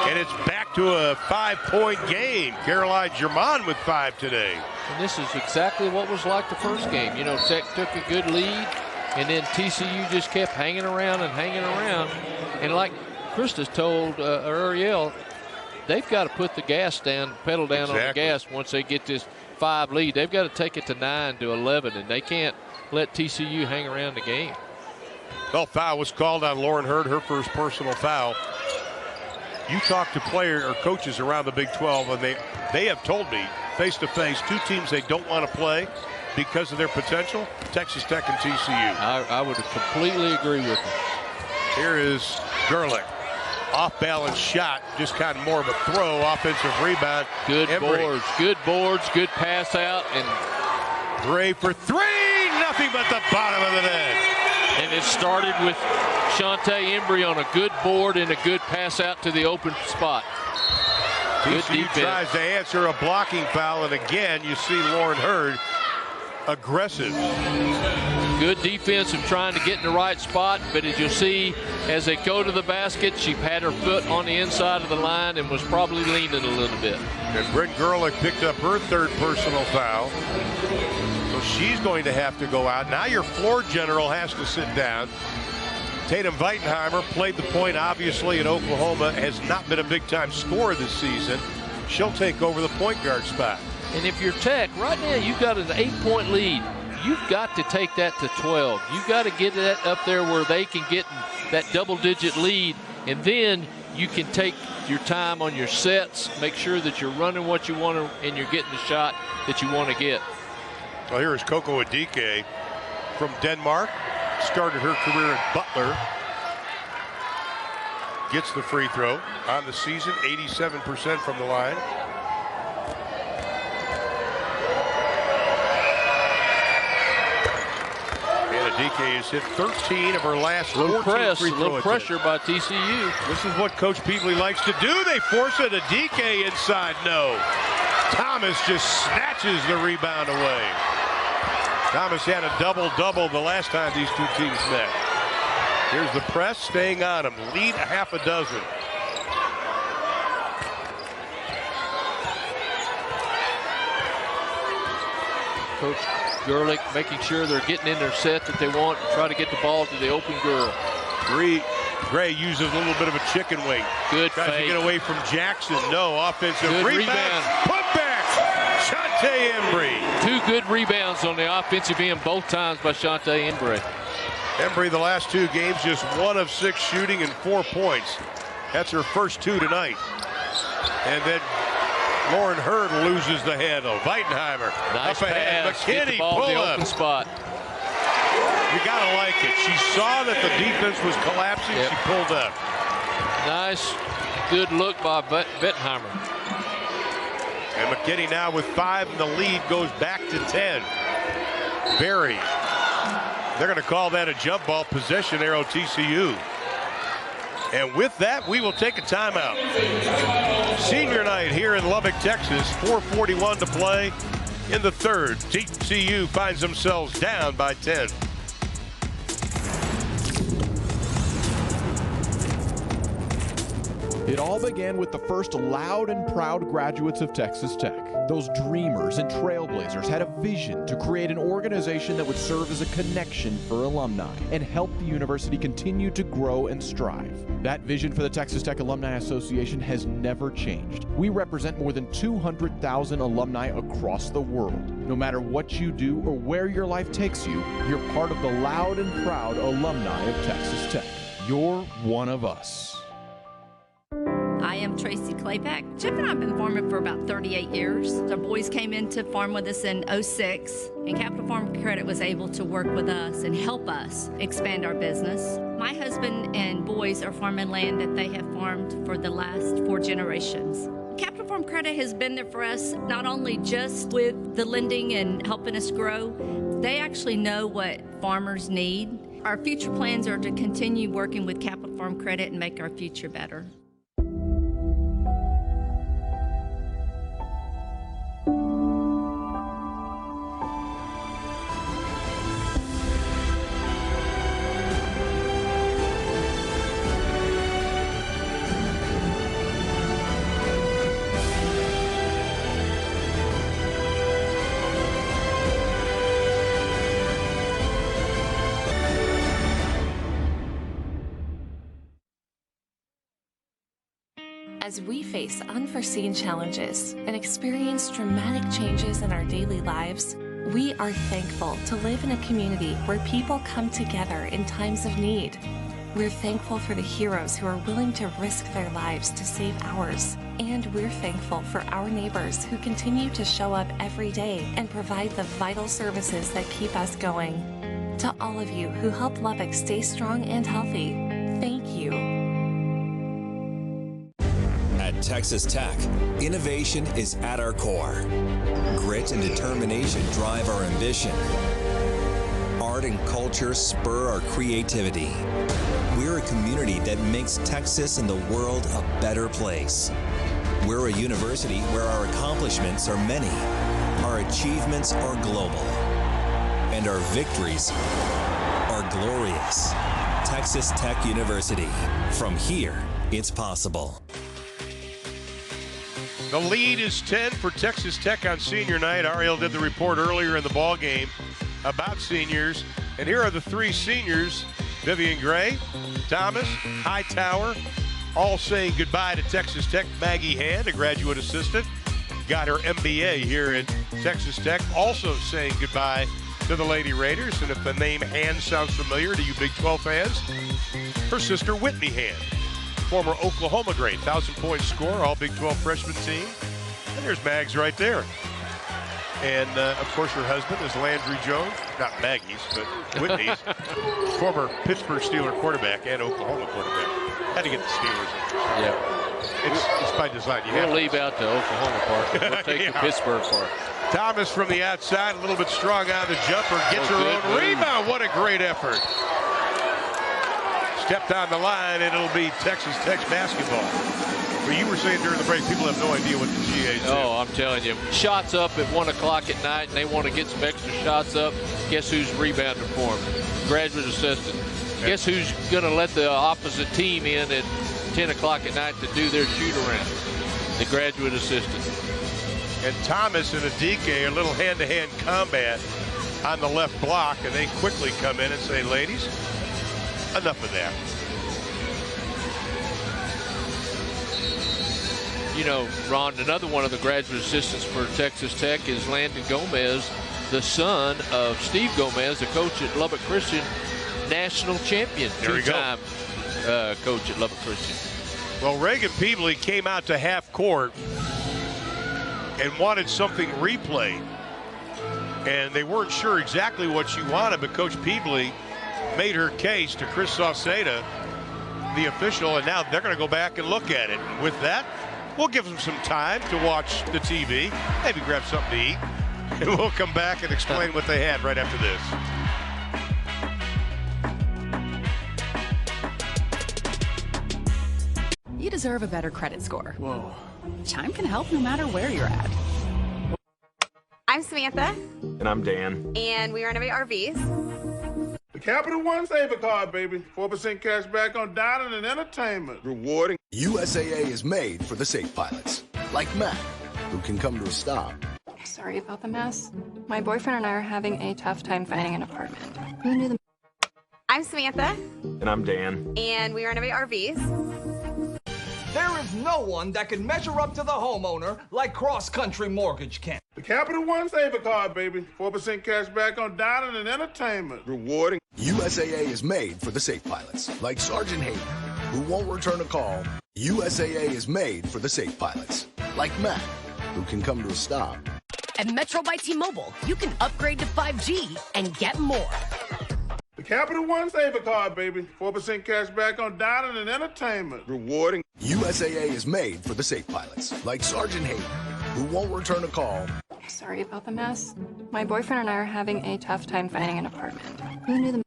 and it's back to a 5-point game. Caroline Germain with 5 today. And this is exactly what was like the first game. You know, Tech took a good lead, and then TCU just kept hanging around and hanging around. And like Krista's told Ariel, they've got to put the gas down, pedal down on the gas once they get this 5 lead. They've got to take it to 9 to 11, and they can't let TCU hang around the game. Well, foul was called on Lauren Hurd, her first personal foul. You talk to players or coaches around the Big 12, and they have told me face-to-face 2 teams they don't want to play because of their potential, Texas Tech and TCU. I would completely agree with them. Here is Gerlich. Off-balance shot, just kind of more of a throw, offensive rebound. Good boards, good pass out. And Gray for 3, nothing but the bottom of the net. And it started with Shantae Embry on a good board and a good pass out to the open spot. Good defense. Tries to answer a blocking foul, and again, you see Lauren Hurd aggressive. Good defense of trying to get in the right spot, but as you'll see, as they go to the basket, she had her foot on the inside of the line and was probably leaning a little bit. And Brent Gerlich picked up her 3rd personal foul. So she's going to have to go out. Now your floor general has to sit down. Tatum Weitenheimer played the point, obviously, in Oklahoma, has not been a big-time scorer this season. She'll take over the point guard spot. And if you're Tech, right now you've got an 8-point lead. You've got to take that to 12. You've got to get that up there where they can get that double-digit lead, and then you can take your time on your sets, make sure that you're running what you want to, and you're getting the shot that you want to get. Well, here is Coco Adike from Denmark. Started her career at Butler. Gets the free throw on the season, 87% from the line. And Adike has hit 13 of her last 14 free throw little pressure by TCU. This is what Coach Peevely likes to do. They force it. Adike inside, no. Thomas just snatches the rebound away. Thomas had a double-double the last time these 2 teams met. Here's the press, staying on him. Lead a half a dozen. Coach Gerlich making sure they're getting in their set that they want and try to get the ball to the open girl. Gray uses a little bit of a chicken wing. Good Tries fake. to get away from Jackson. No, offensive Good rebound. Put back. Shantae Embry. 2 good rebounds on the offensive end both times by Shantae Embry. Embry, the last 2 games, just 1 of 6 shooting and 4 points. That's her first 2 tonight. And then Lauren Hurd loses the handle. Weitenheimer Nice up ahead. pass. Get the Mckinney ball pull to the up. open spot. You gotta like it. She saw that the defense was collapsing. Yep. She pulled up. Nice, good look by Bettenheimer. And Mckinney now with 5, and the lead goes back to 10. Berry. They're going to call that a jump ball possession arrow, TCU. And with that, we will take a timeout. Senior night here in Lubbock, Texas. 4:41 to play in the 3rd. TCU finds themselves down by 10. It all began with the first loud and proud graduates of Texas Tech. Those dreamers and trailblazers had a vision to create an organization that would serve as a connection for alumni and help the university continue to grow and strive. That vision for the Texas Tech Alumni Association has never changed. We represent more than 200,000 alumni across the world. No matter what you do or where your life takes you, you're part of the loud and proud alumni of Texas Tech. You're one of us. I am Tracy Claypack. Chip and I have been farming for about 38 years. Our boys came in to farm with us in '06, and Capital Farm Credit was able to work with us and help us expand our business. My husband and boys are farming land that they have farmed for the last 4 generations. Capital Farm Credit has been there for us, not only just with the lending and helping us grow, they actually know what farmers need. Our future plans are to continue working with Capital Farm Credit and make our future better. As we face unforeseen challenges and experience dramatic changes in our daily lives, we are thankful to live in a community where people come together in times of need. We're thankful for the heroes who are willing to risk their lives to save ours. And we're thankful for our neighbors who continue to show up every day and provide the vital services that keep us going. To all of you who help Lubbock stay strong and healthy, thank you. At Texas Tech, innovation is at our core. Grit and determination drive our ambition. Art and culture spur our creativity. We're a community that makes Texas and the world a better place. We're a university where our accomplishments are many, our achievements are global, and our victories are glorious. Texas Tech University. From here, it's possible. The lead is 10 for Texas Tech on senior night. Ariel did the report earlier in the ball game about seniors. And here are the 3 seniors, Vivian Gray, Thomas, Hightower, all saying goodbye to Texas Tech. Maggie Hand, a graduate assistant, got her MBA here at Texas Tech, also saying goodbye to the Lady Raiders. And if the name Hand sounds familiar to you Big 12 fans, her sister Whitney Hand, former Oklahoma great, 1,000-point scorer, all Big 12 freshman team. And there's Mags right there. And, of course, her husband is Landry Jones, not Maggie's, but Whitney's, former Pittsburgh Steeler quarterback and Oklahoma quarterback. Had to get the Steelers in. Yeah. It's by design. We'll leave out the Oklahoma part. We'll take the Pittsburgh part. Thomas from the outside, a little bit strong on the jumper, gets her own rebound. What a great effort. Stepped on the line, and it'll be Texas Tech basketball. But you were saying during the break, people have no idea what the GA is. Oh, I'm telling you. Shots up at 1 o'clock at night, and they want to get some extra shots up. Guess who's rebounding for them? Graduate assistant. Yeah. Guess who's going to let the opposite team in at 10 o'clock at night to do their shoot-around? The graduate assistant. And Thomas and Adike, a little hand-to-hand combat on the left block, and they quickly come in and say, ladies, enough of that. You know, Ron, another one of the graduate assistants for Texas Tech is Landon Gomez, the son of Steve Gomez, the coach at Lubbock Christian, national champion, two-time coach at Lubbock Christian. Well, Reagan Peebley came out to half court and wanted something replayed. And they weren't sure exactly what she wanted, but Coach Peebley made her case to Chris Sauceda, the official, and now they're going to go back and look at it. And with that, we'll give them some time to watch the TV, maybe grab something to eat, and we'll come back and explain what they had right after this. You deserve a better credit score. Whoa. Chime can help no matter where you're at. I'm Samantha. And I'm Dan. And we renovate RVs. The Capital One Saver Card, baby. 4% cash back on dining and entertainment. Rewarding. USAA is made for the safe pilots, like Matt, who can come to a stop. Sorry about the mess. My boyfriend and I are having a tough time finding an apartment. Who knew the... I'm Samantha. And I'm Dan. And we renovate RVs. There is no one that can measure up to the homeowner like Cross Country Mortgage can. The Capital One Saver Card, baby. 4% cash back on dining and entertainment. Rewarding. USAA is made for the safe pilots, like Sergeant Hayden, who won't return a call. USAA is made for the safe pilots, like Matt, who can come to a stop. At Metro by T-Mobile, you can upgrade to 5G and get more. The Capital One Saver Card, baby. 4% cash back on dining and entertainment. Rewarding. USAA is made for the safe pilots, like Sergeant Hayden, who won't return a call. Sorry about the mess. My boyfriend and I are having a tough time finding an apartment. Who knew the...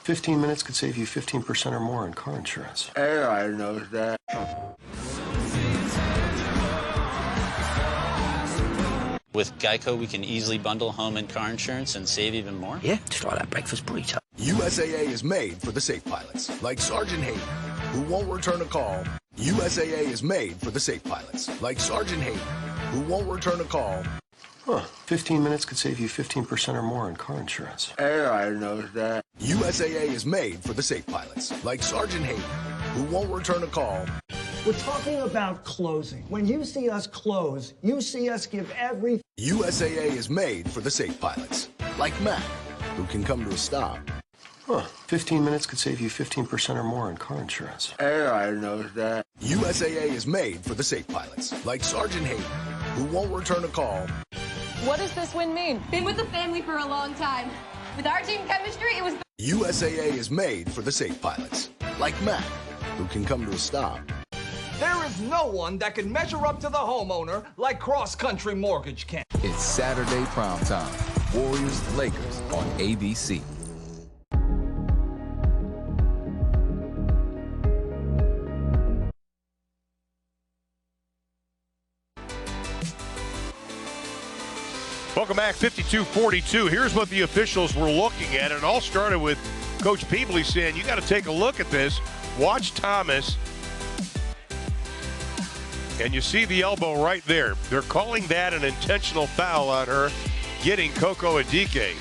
15 minutes could save you 15% or more on car insurance. Hey, I know that. With Geico, we can easily bundle home and car insurance and save even more. Yeah, try that breakfast burrito. USAA is made for the safe pilots, like Sergeant Hayden, who won't return a call. USAA is made for the safe pilots, like Sergeant Hayden, who won't return a call. 15 minutes could save you 15% or more on car insurance. Hey, I know that. USAA is made for the safe pilots, like Sergeant Hayden, who won't return a call. We're talking about closing. When you see us close, you see us give every... USAA is made for the safe pilots, like Matt, who can come to a stop. 15 minutes could save you 15% or more on car insurance. Hey, I know that. USAA is made for the safe pilots, like Sergeant Hayden, who won't return a call. What does this win mean? Been with the family for a long time. With our team chemistry, it was... USAA is made for the safe pilots, like Matt, who can come to a stop. There is no one that can measure up to the homeowner like Cross Country Mortgage can. It's Saturday primetime. Warriors-Lakers on ABC. Welcome back, 52-42. Here's what the officials were looking at. It all started with Coach Peebley saying, you got to take a look at this. Watch Thomas. And you see the elbow right there. They're calling that an intentional foul on her, getting Coco Adike.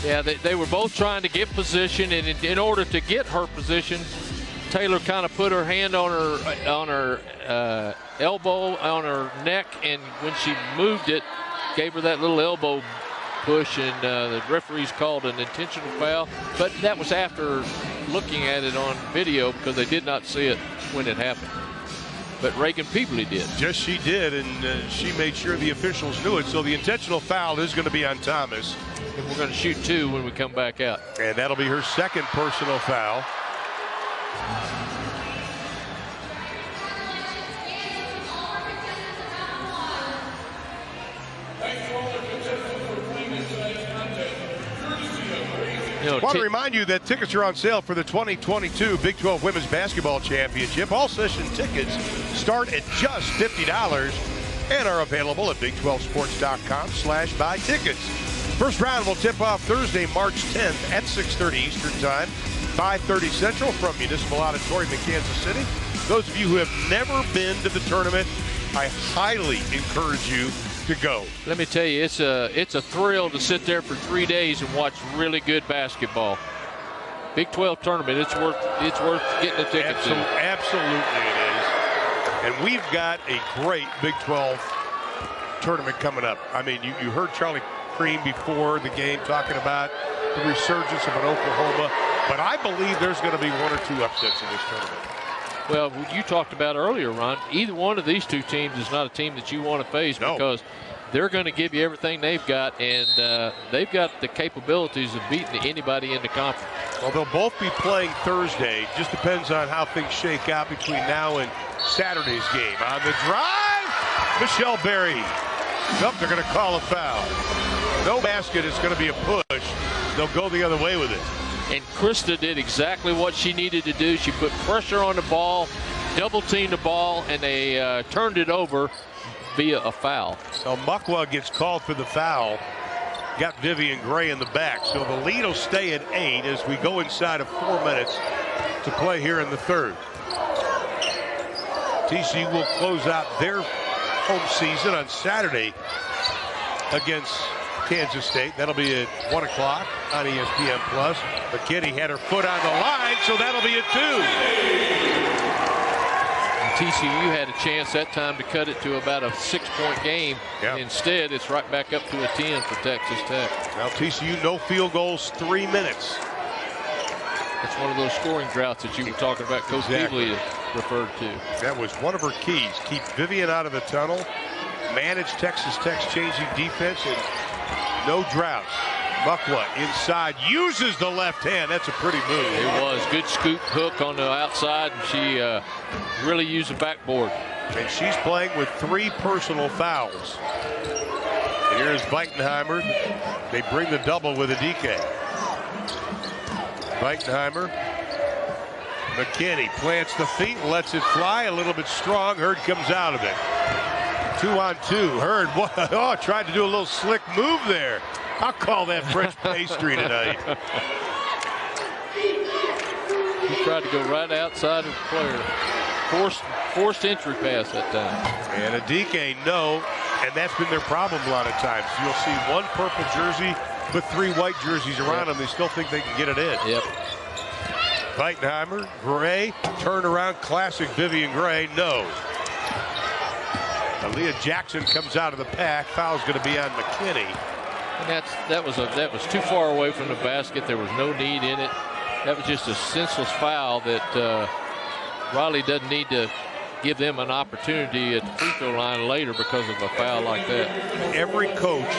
Yeah, they were both trying to get position, and in order to get her position, Taylor kind of put her hand on her elbow, on her neck, and when she moved it, gave her that little elbow push, and the referees called an intentional foul. But that was after looking at it on video because they did not see it when it happened. But Reagan Peebley did. Yes, she did, and she made sure the officials knew it. So the intentional foul is going to be on Thomas. And we're going to shoot two when we come back out. And that'll be her second personal foul. I want to remind you that tickets are on sale for the 2022 Big 12 Women's Basketball Championship. All session tickets start at just $50 and are available at Big12Sports.com/buy tickets. First round will tip off Thursday, March 10th at 6:30 Eastern Time, 5:30 Central from Municipal Auditorium in Kansas City. Those of you who have never been to the tournament, I highly encourage you to go. Let me tell you, it's a thrill to sit there for 3 days and watch really good basketball. Big 12 tournament, it's worth getting a ticket to. Absolutely it is. And we've got a great Big 12 tournament coming up. I mean, you heard Charlie Cream before the game talking about the resurgence of an Oklahoma, but I believe there's going to be one or two upsets in this tournament. Well, you talked about earlier, Ron, either one of these two teams is not a team that you want to face because they're going to give you everything they've got, and they've got the capabilities of beating anybody in the conference. Well, they'll both be playing Thursday. Just depends on how things shake out between now and Saturday's game. On the drive, Michelle Berry. Nope, they're going to call a foul. No basket, it's going to be a push. They'll go the other way with it. And Krista did exactly what she needed to do. She put pressure on the ball, double-teamed the ball, and they turned it over via a foul. So Mukwa gets called for the foul. got Vivian Gray in the back. So the lead will stay at 8 as we go inside of 4 minutes to play here in the third. TCU will close out their home season on Saturday against Kansas State. That'll be at 1 o'clock on ESPN+. Mckinney had her foot on the line, so that'll be at 2. TCU had a chance that time to cut it to about a 6-point game. Yep. Instead, it's right back up to a 10 for Texas Tech. Now TCU, no field goals, 3 minutes. It's one of those scoring droughts that you were talking about, Coach Beasley referred to. That was one of her keys. Keep Vivian out of the tunnel, manage Texas Tech's changing defense, and no droughts. Mukwa inside, uses the left hand. That's a pretty move. It was. Good scoop hook on the outside, and she really used the backboard. And she's playing with 3 personal fouls. And here's Weitenheimer. They bring the double with a DK. Weitenheimer. Mckinney plants the feet, lets it fly a little bit strong. Hurd comes out of it. 2-on-2. Hurd, tried to do a little slick move there. I'll call that French pastry tonight. He tried to go right outside of the player. Forced entry pass that time. And a DK, no. And that's been their problem a lot of times. You'll see 1 purple jersey with 3 white jerseys around them. They still think they can get it in. Yep. Weitenheimer, Gray, turn around, classic Vivian Gray, no. Aaliyah Jackson comes out of the pack. Foul's going to be on Mckinney. And that was too far away from the basket. There was no need in it. That was just a senseless foul that Riley doesn't need to give them an opportunity at the free throw line later because of a foul like that. Every coach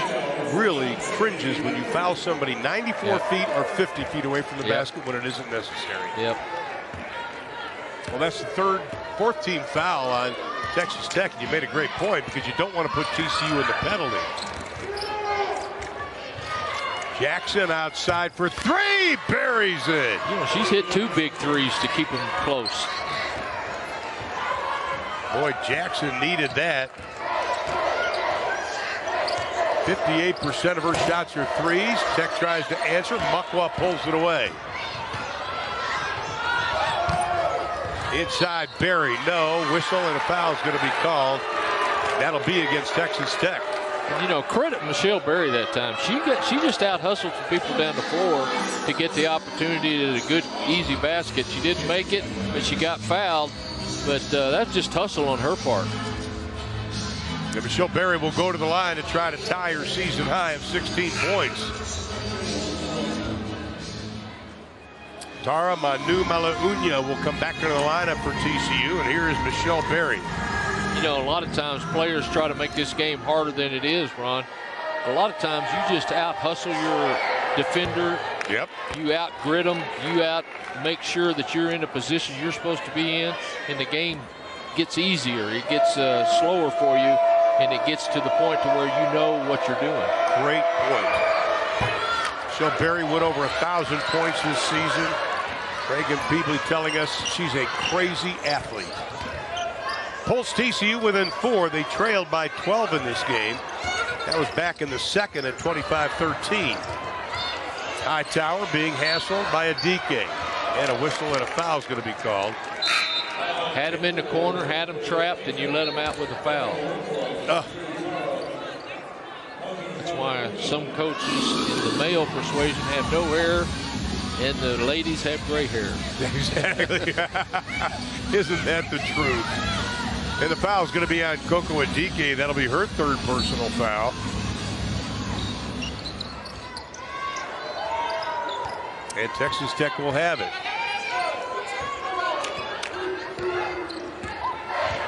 really cringes when you foul somebody 94 feet or 50 feet away from the basket when it isn't necessary. Yep. Well, that's the fourth team foul on Texas Tech, and you made a great point because you don't want to put TCU in the penalty. Jackson outside for 3, buries it. You know, she's hit 2 big threes to keep them close. Boy, Jackson needed that. 58% of her shots are threes. Tech tries to answer. Mukwa pulls it away. Inside Berry, no. Whistle and a foul is going to be called. That'll be against Texas Tech. You know, credit Michelle Berry that time. She just out hustled some people down the floor to get the opportunity at a good, easy basket. She didn't make it, but she got fouled. But that's just hustle on her part. And Michelle Berry will go to the line to try to tie her season high of 16 points. Tara Manu Malaunia will come back into the lineup for TCU, and here is Michelle Berry. You know, a lot of times players try to make this game harder than it is, Ron. A lot of times you just out hustle your defender. Yep. You out grit them. You out make sure that you're in a position you're supposed to be in, and the game gets easier. It gets slower for you, and it gets to the point to where you know what you're doing. Great point. Michelle Berry went over 1,000 points this season. Reagan Beasley telling us she's a crazy athlete. Pulls TCU within 4. They trailed by 12 in this game. That was back in the second at 25-13. Hightower being hassled by a DK. And a whistle and a foul is going to be called. Had him in the corner, had him trapped, and you let him out with a foul. That's why some coaches in the male persuasion have no hair, and the ladies have gray hair. Exactly. Isn't that the truth? And the foul is going to be on Coco Adike. That'll be her 3rd personal foul. And Texas Tech will have it.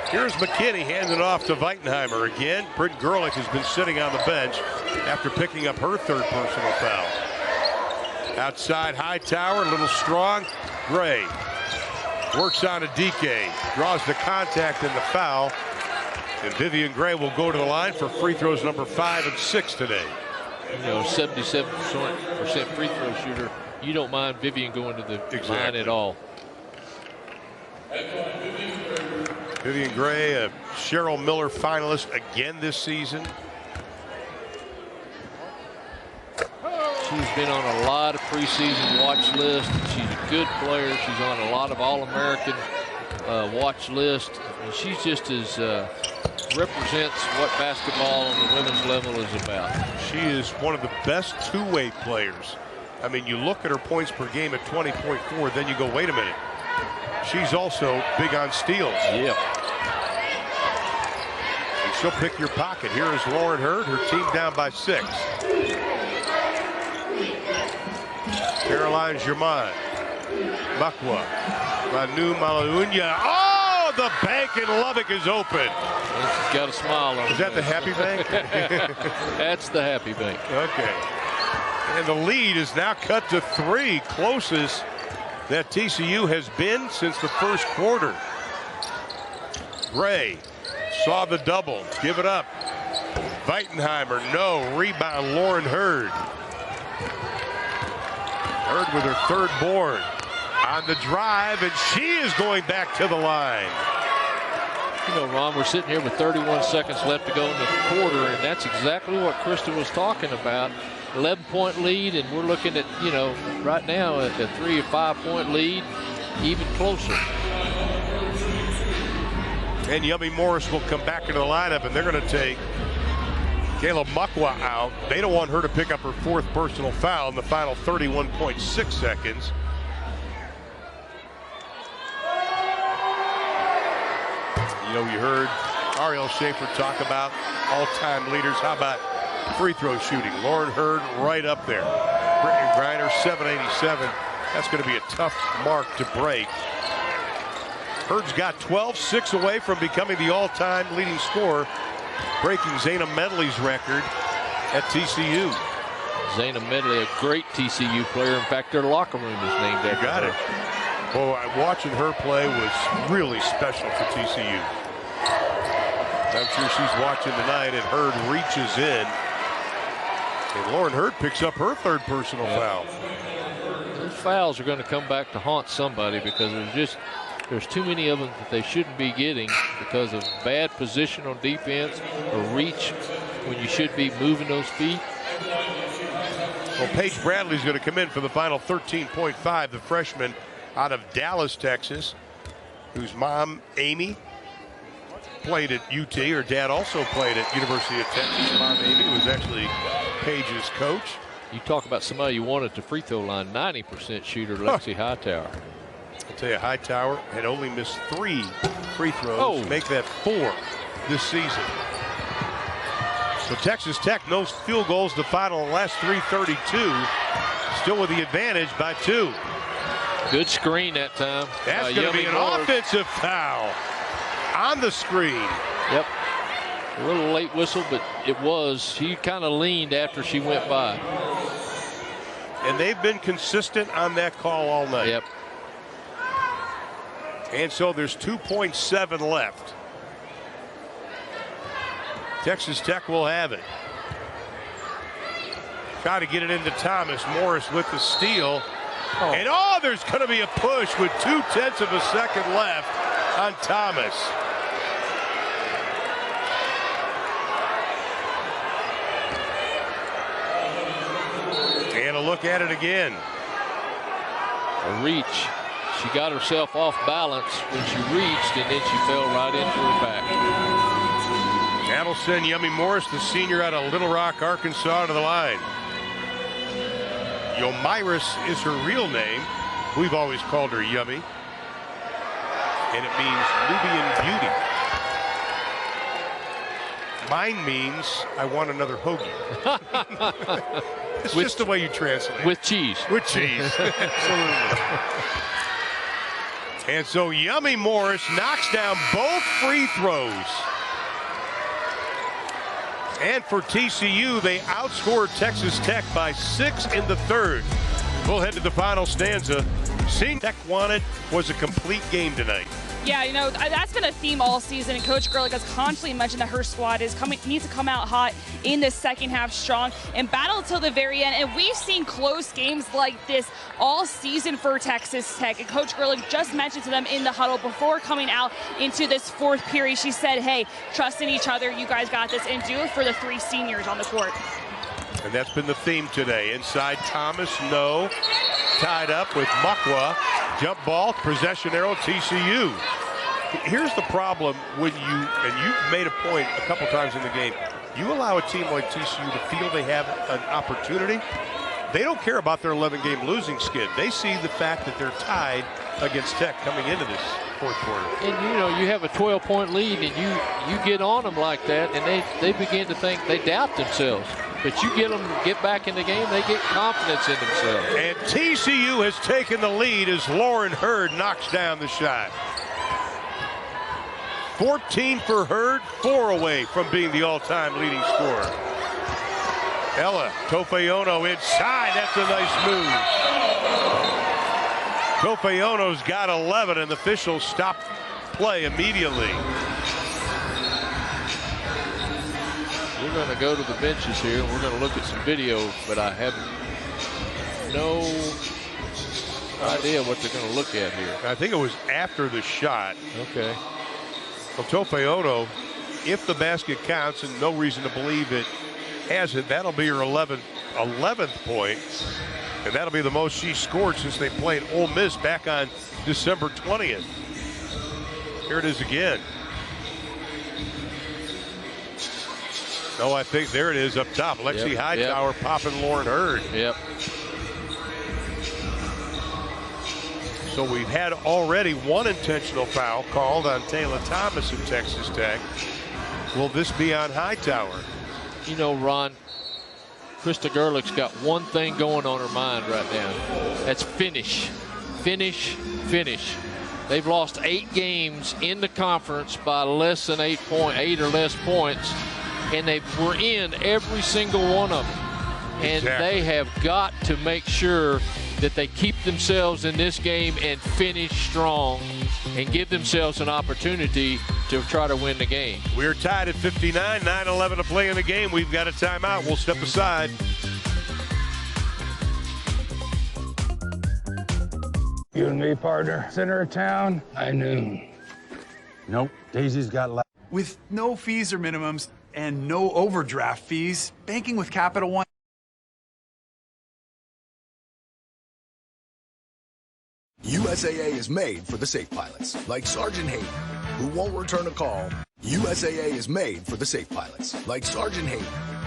Here's Mckinney handing it off to Weitenheimer again. Britt Gerlich has been sitting on the bench after picking up her 3rd personal foul. Outside Hightower, a little strong. Gray works on a DK, draws the contact and the foul. And Vivian Gray will go to the line for free throws number 5 and 6 today. You know, 77% free throw shooter. You don't mind Vivian going to the line at all. Vivian Gray, a Cheryl Miller finalist again this season. She's been on a lot of preseason watch lists. She's a good player. She's on a lot of All-American watch lists. And she's just as represents what basketball on the women's level is about. She is one of the best two-way players. I mean, you look at her points per game at 20.4, then you go, wait a minute. She's also big on steals. Yep. And she'll pick your pocket. Here is Lauren Hurd, her team down by 6. Caroline Germain, Makwa, Manu Malaunya. Oh, the bank in Lubbock is open. She's got a smile on her. Is that the happy bank? That's the happy bank. Okay. And the lead is now cut to 3, closest that TCU has been since the first quarter. Gray saw the double, give it up. Weitenheimer, no, rebound, Lauren Hurd. Hurd with her third board on the drive, and she is going back to the line. You know, Ron, we're sitting here with 31 seconds left to go in the quarter, and that's exactly what Krista was talking about. 11-point lead, and we're looking at, you know, right now at a 3 or 5 point lead, even closer. And Yummy Morris will come back into the lineup, and they're going to take Kayla Makwa out. They don't want her to pick up her 4th personal foul in the final 31.6 seconds. You know, you heard Ariel Schaefer talk about all-time leaders. How about free throw shooting? Lauren Hurd right up there. Brittany Griner, 787. That's going to be a tough mark to break. Hurd's got 12, 6 away from becoming the all-time leading scorer, breaking Zaina Medley's record at TCU. Zaina Medley, a great TCU player. In fact, their locker room is named after her. Got it. Well, watching her play was really special for TCU. I'm sure she's watching tonight, and Hurd reaches in. And Lauren Hurd picks up her 3rd personal foul. Those fouls are going to come back to haunt somebody because there's too many of them that they shouldn't be getting because of bad position on defense or reach when you should be moving those feet. Well, Paige Bradley is going to come in for the final 13.5, the freshman out of Dallas, Texas, whose mom, Amy, played at UT. Her dad also played at University of Texas. Mom, Amy, was actually Paige's coach. You talk about somebody you want at the free throw line, 90% shooter, Alexi Hightower. I'll tell you, Hightower had only missed 3 free throws. Make that 4 this season. So Texas Tech, no field goals the final last 3:32. Still with the advantage by 2. Good screen that time. That's going to be an offensive foul on the screen. Yep. A little late whistle, but it was. She kind of leaned after she went by. And they've been consistent on that call all night. Yep. And so there's 2.7 left. Texas Tech will have it. Try to get it into Thomas. Morris with the steal. And there's going to be a push with 0.2 of a second left on Thomas. And a look at it again. A reach. She got herself off balance when she reached, and then she fell right into her back. That'll send Yummy Morris, the senior out of Little Rock, Arkansas, to the line. Yomiris is her real name. We've always called her Yummy. And it means Nubian beauty. Mine means I want another hoagie. It's just the way you translate. With cheese. With cheese. Absolutely. And so Yummy Morris knocks down both free throws. And for TCU, they outscored Texas Tech by 6 in the 3rd. We'll head to the final stanza. Senior Tech wanted was a complete game tonight. Yeah, you know, that's been a theme all season, and Coach Gerlich has constantly mentioned that her squad needs to come out hot in the second half strong and battle till the very end. And we've seen close games like this all season for Texas Tech. And Coach Gerlich just mentioned to them in the huddle before coming out into this 4th period. She said, hey, trust in each other. You guys got this, and do it for the 3 seniors on the court. And that's been the theme today. Inside Thomas, no. Tied up with Mukwa. Jump ball, possession arrow, TCU. Here's the problem when you've made a point a couple times in the game, you allow a team like TCU to feel they have an opportunity. They don't care about their 11-game losing skid. They see the fact that they're tied against Tech coming into this fourth quarter. And, you have a 12-point lead, and you get on them like that, and they begin to think, they doubt themselves. But you get them to get back in the game, they get confidence in themselves. And TCU has taken the lead as Lauren Hurd knocks down the shot. 14 for Hurd, 4 away from being the all-time leading scorer. Ella Tofeono inside, that's a nice move. Tofeono's got 11, and the officials stop play immediately. We're going to go to the benches here, and we're going to look at some video, but I have no idea what they're going to look at here. I think it was after the shot. Okay. Well, Tofeono, if the basket counts, and no reason to believe it hasn't, that'll be her 11th point, and that'll be the most she scored since they played Ole Miss back on December 20th. Here it is again. No, I think there it is up top. Alexi Hightower popping Lauren Hurd. Yep. So we've had already one intentional foul called on Taylor Thomas of Texas Tech. Will this be on Hightower? You know, Ron, Krista Gerlich's got one thing going on her mind right now. That's finish, finish, finish. They've lost 8 games in the conference by less than 8 or less points, and they were in every single one of them. And they have got to make sure that they keep themselves in this game and finish strong and give themselves an opportunity to try to win the game. We're tied at 59, 9-11 to play in the game. We've got a timeout. We'll step aside. You and me, partner. Center of town, high noon. Nope, Daisy's got With no fees or minimums and no overdraft fees, banking with Capital One. USAA is made for the safe pilots, like Sergeant Hayden, who won't return a call. USAA is made for the safe pilots, like Sergeant Hayden,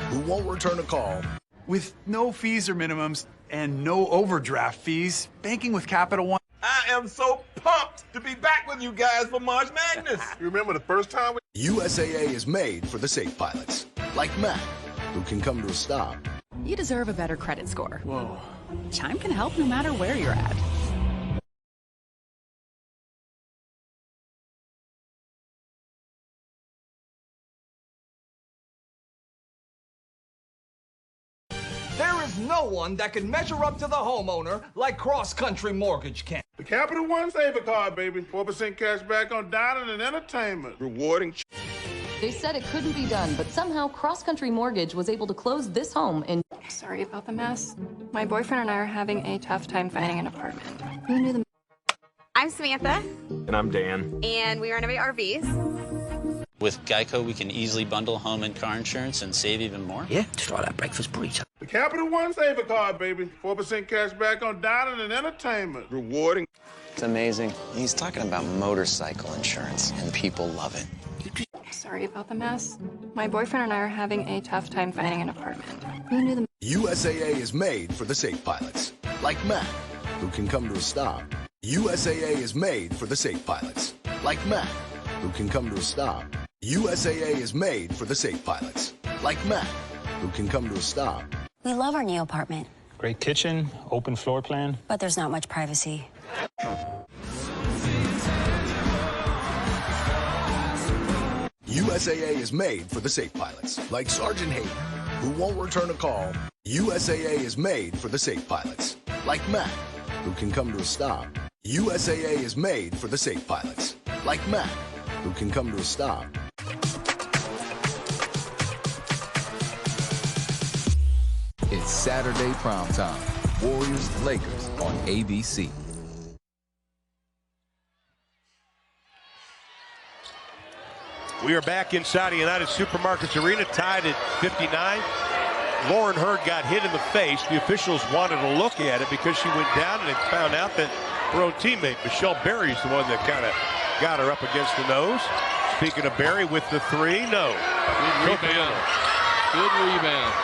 who won't return a call. With no fees or minimums and no overdraft fees, banking with Capital One. I am so pumped to be back with you guys for March Madness. You remember the first time USAA is made for the safe pilots, like Matt, who can come to a stop. You deserve a better credit score. Whoa. Chime can help no matter where you're at. There is no one that can measure up to the homeowner like Cross Country Mortgage can. The Capital One Saver Card, baby. 4% cash back on dining and entertainment. Rewarding. They said it couldn't be done, but somehow Cross Country Mortgage was able to close this home in... Sorry about the mess. My boyfriend and I are having a tough time finding an apartment. Who knew the... I'm Samantha. And I'm Dan. And we renovate RVs. With Geico, we can easily bundle home and car insurance and save even more. Yeah, try that breakfast burrito. The Capital One Saver Card, baby. 4% cash back on dining and entertainment. Rewarding. It's amazing. He's talking about motorcycle insurance, and people love it. Sorry about the mess. My boyfriend and I are having a tough time finding an apartment. Who knew the... USAA is made for the safe pilots, like Matt, who can come to a stop. USAA is made for the safe pilots, like Matt, who can come to a stop. USAA is made for the safe pilots, like Matt, who can come to a stop. We love our new apartment, Great kitchen, open floor plan. but there's not much privacy. USAA is made for the safe pilots, like Sergeant Hayden, who won't return a call. USAA is made for the safe pilots, like Matt, who can come to a stop. USAA is made for the safe pilots, like Matt, who can come to a stop. It's Saturday primetime. Warriors-Lakers on ABC. We are back inside the United Supermarkets Arena, tied at 59. Lauren Hurd got hit in the face. The officials wanted to look at it because she went down and found out that her own teammate, Michelle Berry's the one that kind of got her up against the nose. Speaking of Berry with the three, no. Good rebound. Good rebound.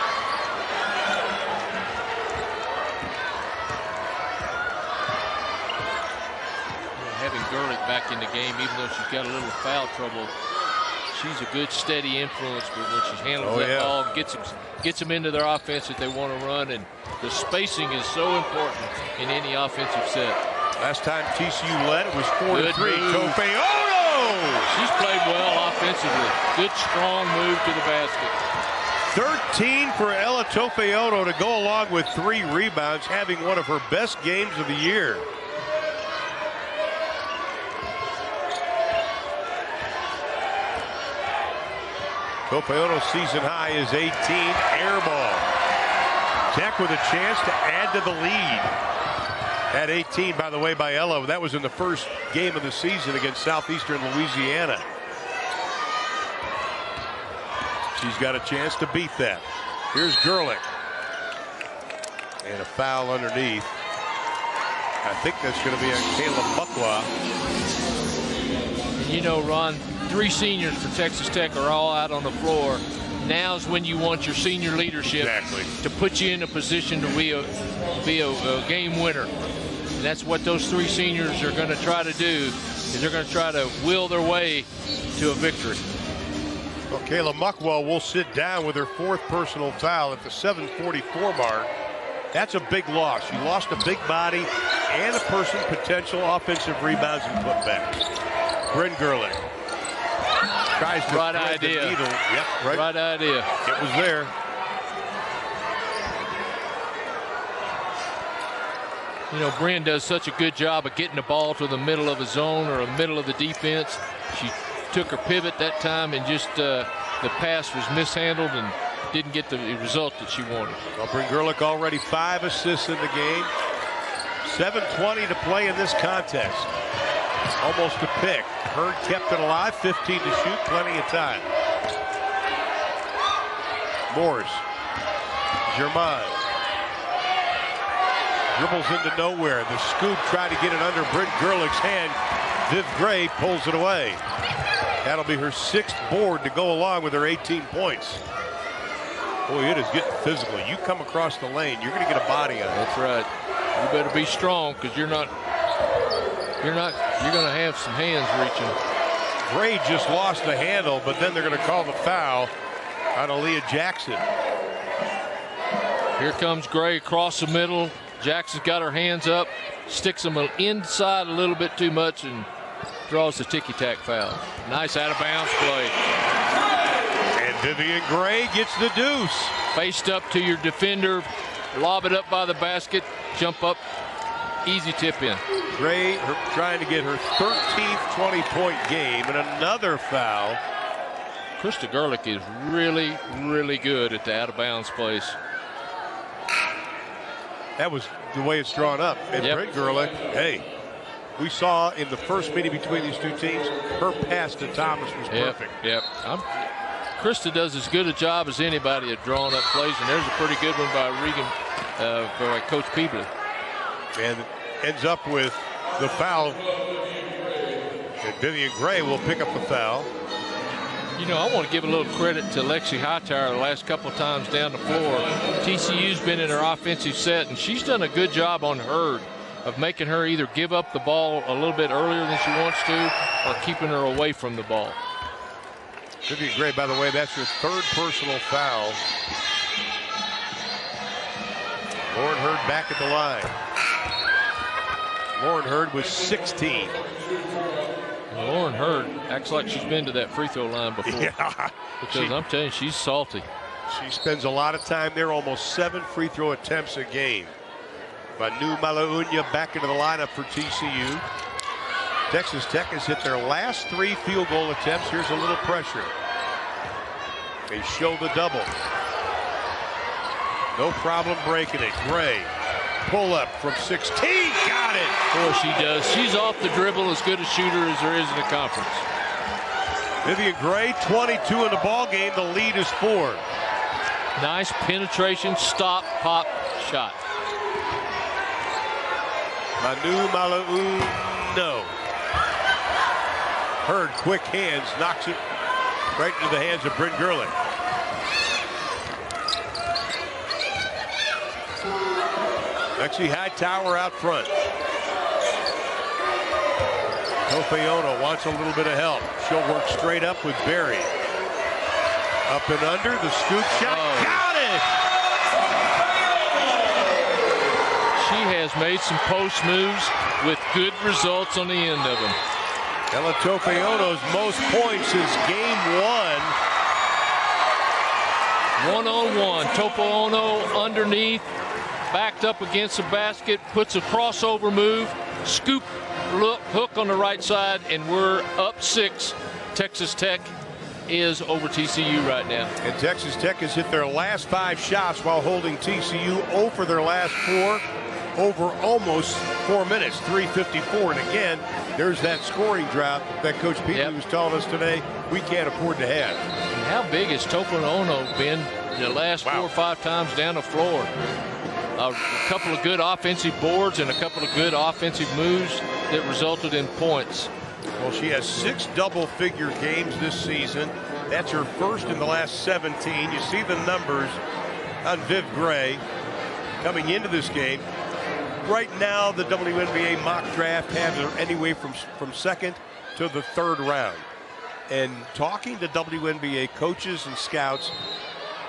Having Gerlich back in the game, even though she's got a little foul trouble, she's a good steady influence when she handles that ball, gets them into their offense that they want to run, and the spacing is so important in any offensive set. Last time TCU led, it was 4-3. Topeono! She's played well offensively. Good, strong move to the basket. 13 for Ella Topeono to go along with 3 rebounds, having one of her best games of the year. Topeono's season high is 18. Air ball. Tech with a chance to add to the lead. At 18, by the way, by Ella. That was in the first game of the season against Southeastern Louisiana. She's got a chance to beat that. Here's Gerlich. And a foul underneath. I think that's going to be on Kayla Muckwa. You know, Ron, 3 seniors for Texas Tech are all out on the floor. Now's when you want your senior leadership to put you in a position to be a game winner. And that's what those 3 seniors are going to try to do, is they're going to try to will their way to a victory. Well, Kayla Muckwa will sit down with her 4th personal foul at the 7:44 mark. That's a big loss. You lost a big body and a person, potential offensive rebounds and putbacks. Bryn Gerlich tries to right thread idea. the needle. Yep, right idea. It was there. You know, Bryn does such a good job of getting the ball to the middle of a zone or the middle of the defense. She took her pivot that time and just the pass was mishandled and didn't get the result that she wanted. Well, Bryn Gerlich already 5 assists in the game. 7:20 to play in this contest. Almost a pick. Hurd kept it alive. 15 to shoot. Plenty of time. Morris. Germain. Dribbles into nowhere. The scoop tried to get it under Bryn Gerlich's hand. Viv Gray pulls it away. That'll be her 6th board to go along with her 18 points. Boy, it is getting physical. You come across the lane, you're going to get a body on it. That's right. You better be strong because you're going to have some hands reaching. Gray just lost the handle, but then they're going to call the foul on Aaliyah Jackson. Here comes Gray across the middle. Jackson's got her hands up, sticks them inside a little bit too much, and draws the ticky-tack foul. Nice out-of-bounds play. And Vivian Gray gets the deuce. Faced up to your defender, lob it up by the basket, jump up, easy tip in. Gray trying to get her 13th 20-point game, and another foul. Krista Gerlich is really, really good at the out-of-bounds place. That was the way it's drawn up. And Bryn Gerlich, hey, we saw in the first meeting between these 2 teams, her pass to Thomas was perfect. Krista does as good a job as anybody at drawing up plays, and there's a pretty good one by Regan, by Coach Peebley. And ends up with the foul. And Vivian Gray will pick up the foul. You know, I want to give a little credit to Alexi Hightower the last couple of times down the floor. TCU's been in her offensive set, and she's done a good job on Hurd of making her either give up the ball a little bit earlier than she wants to or keeping her away from the ball. Vivian Gray, by the way, that's her 3rd personal foul. Lauren Hurd back at the line. Lauren Hurd was 16. Lauren Hurd acts like she's been to that free throw line before. Yeah. Because I'm telling you, she's salty. She spends a lot of time there, almost 7 free throw attempts a game. Manu Malaunia back into the lineup for TCU. Texas Tech has hit their last 3 field goal attempts. Here's a little pressure. They show the double. No problem breaking it. Gray. Pull up from 16. Got it. Boy, she does. She's off the dribble, as good a shooter as there is in the conference. Vivian Gray, 22 in the ball game. The lead is 4. Nice penetration, stop, pop, shot. Manu Malauno. Hurd, quick hands, knocks it right into the hands of Bryn Gerlich. Alexi Hightower out front. Topeono wants a little bit of help. She'll work straight up with Barry. Up and under, the scoop shot, got it! She has made some post moves with good results on the end of them. Ella Topeono's most points is game 1. One-on-one, Topeono underneath, backed up against the basket, puts a crossover move, scoop, look, hook on the right side, and we're up 6. Texas Tech is over TCU right now. And Texas Tech has hit their last 5 shots while holding TCU 0 for their last 4 over almost 4 minutes, 3:54. And again, there's that scoring drop that Coach Peatley was telling us today we can't afford to have. And how big has Topeono been the last 4 or 5 times down the floor? A couple of good offensive boards and a couple of good offensive moves that resulted in points. Well, she has 6 double-figure games this season. That's her first in the last 17. You see the numbers on Viv Gray coming into this game. Right now, the WNBA mock draft has her anyway from second to the 3rd round. And talking to WNBA coaches and scouts,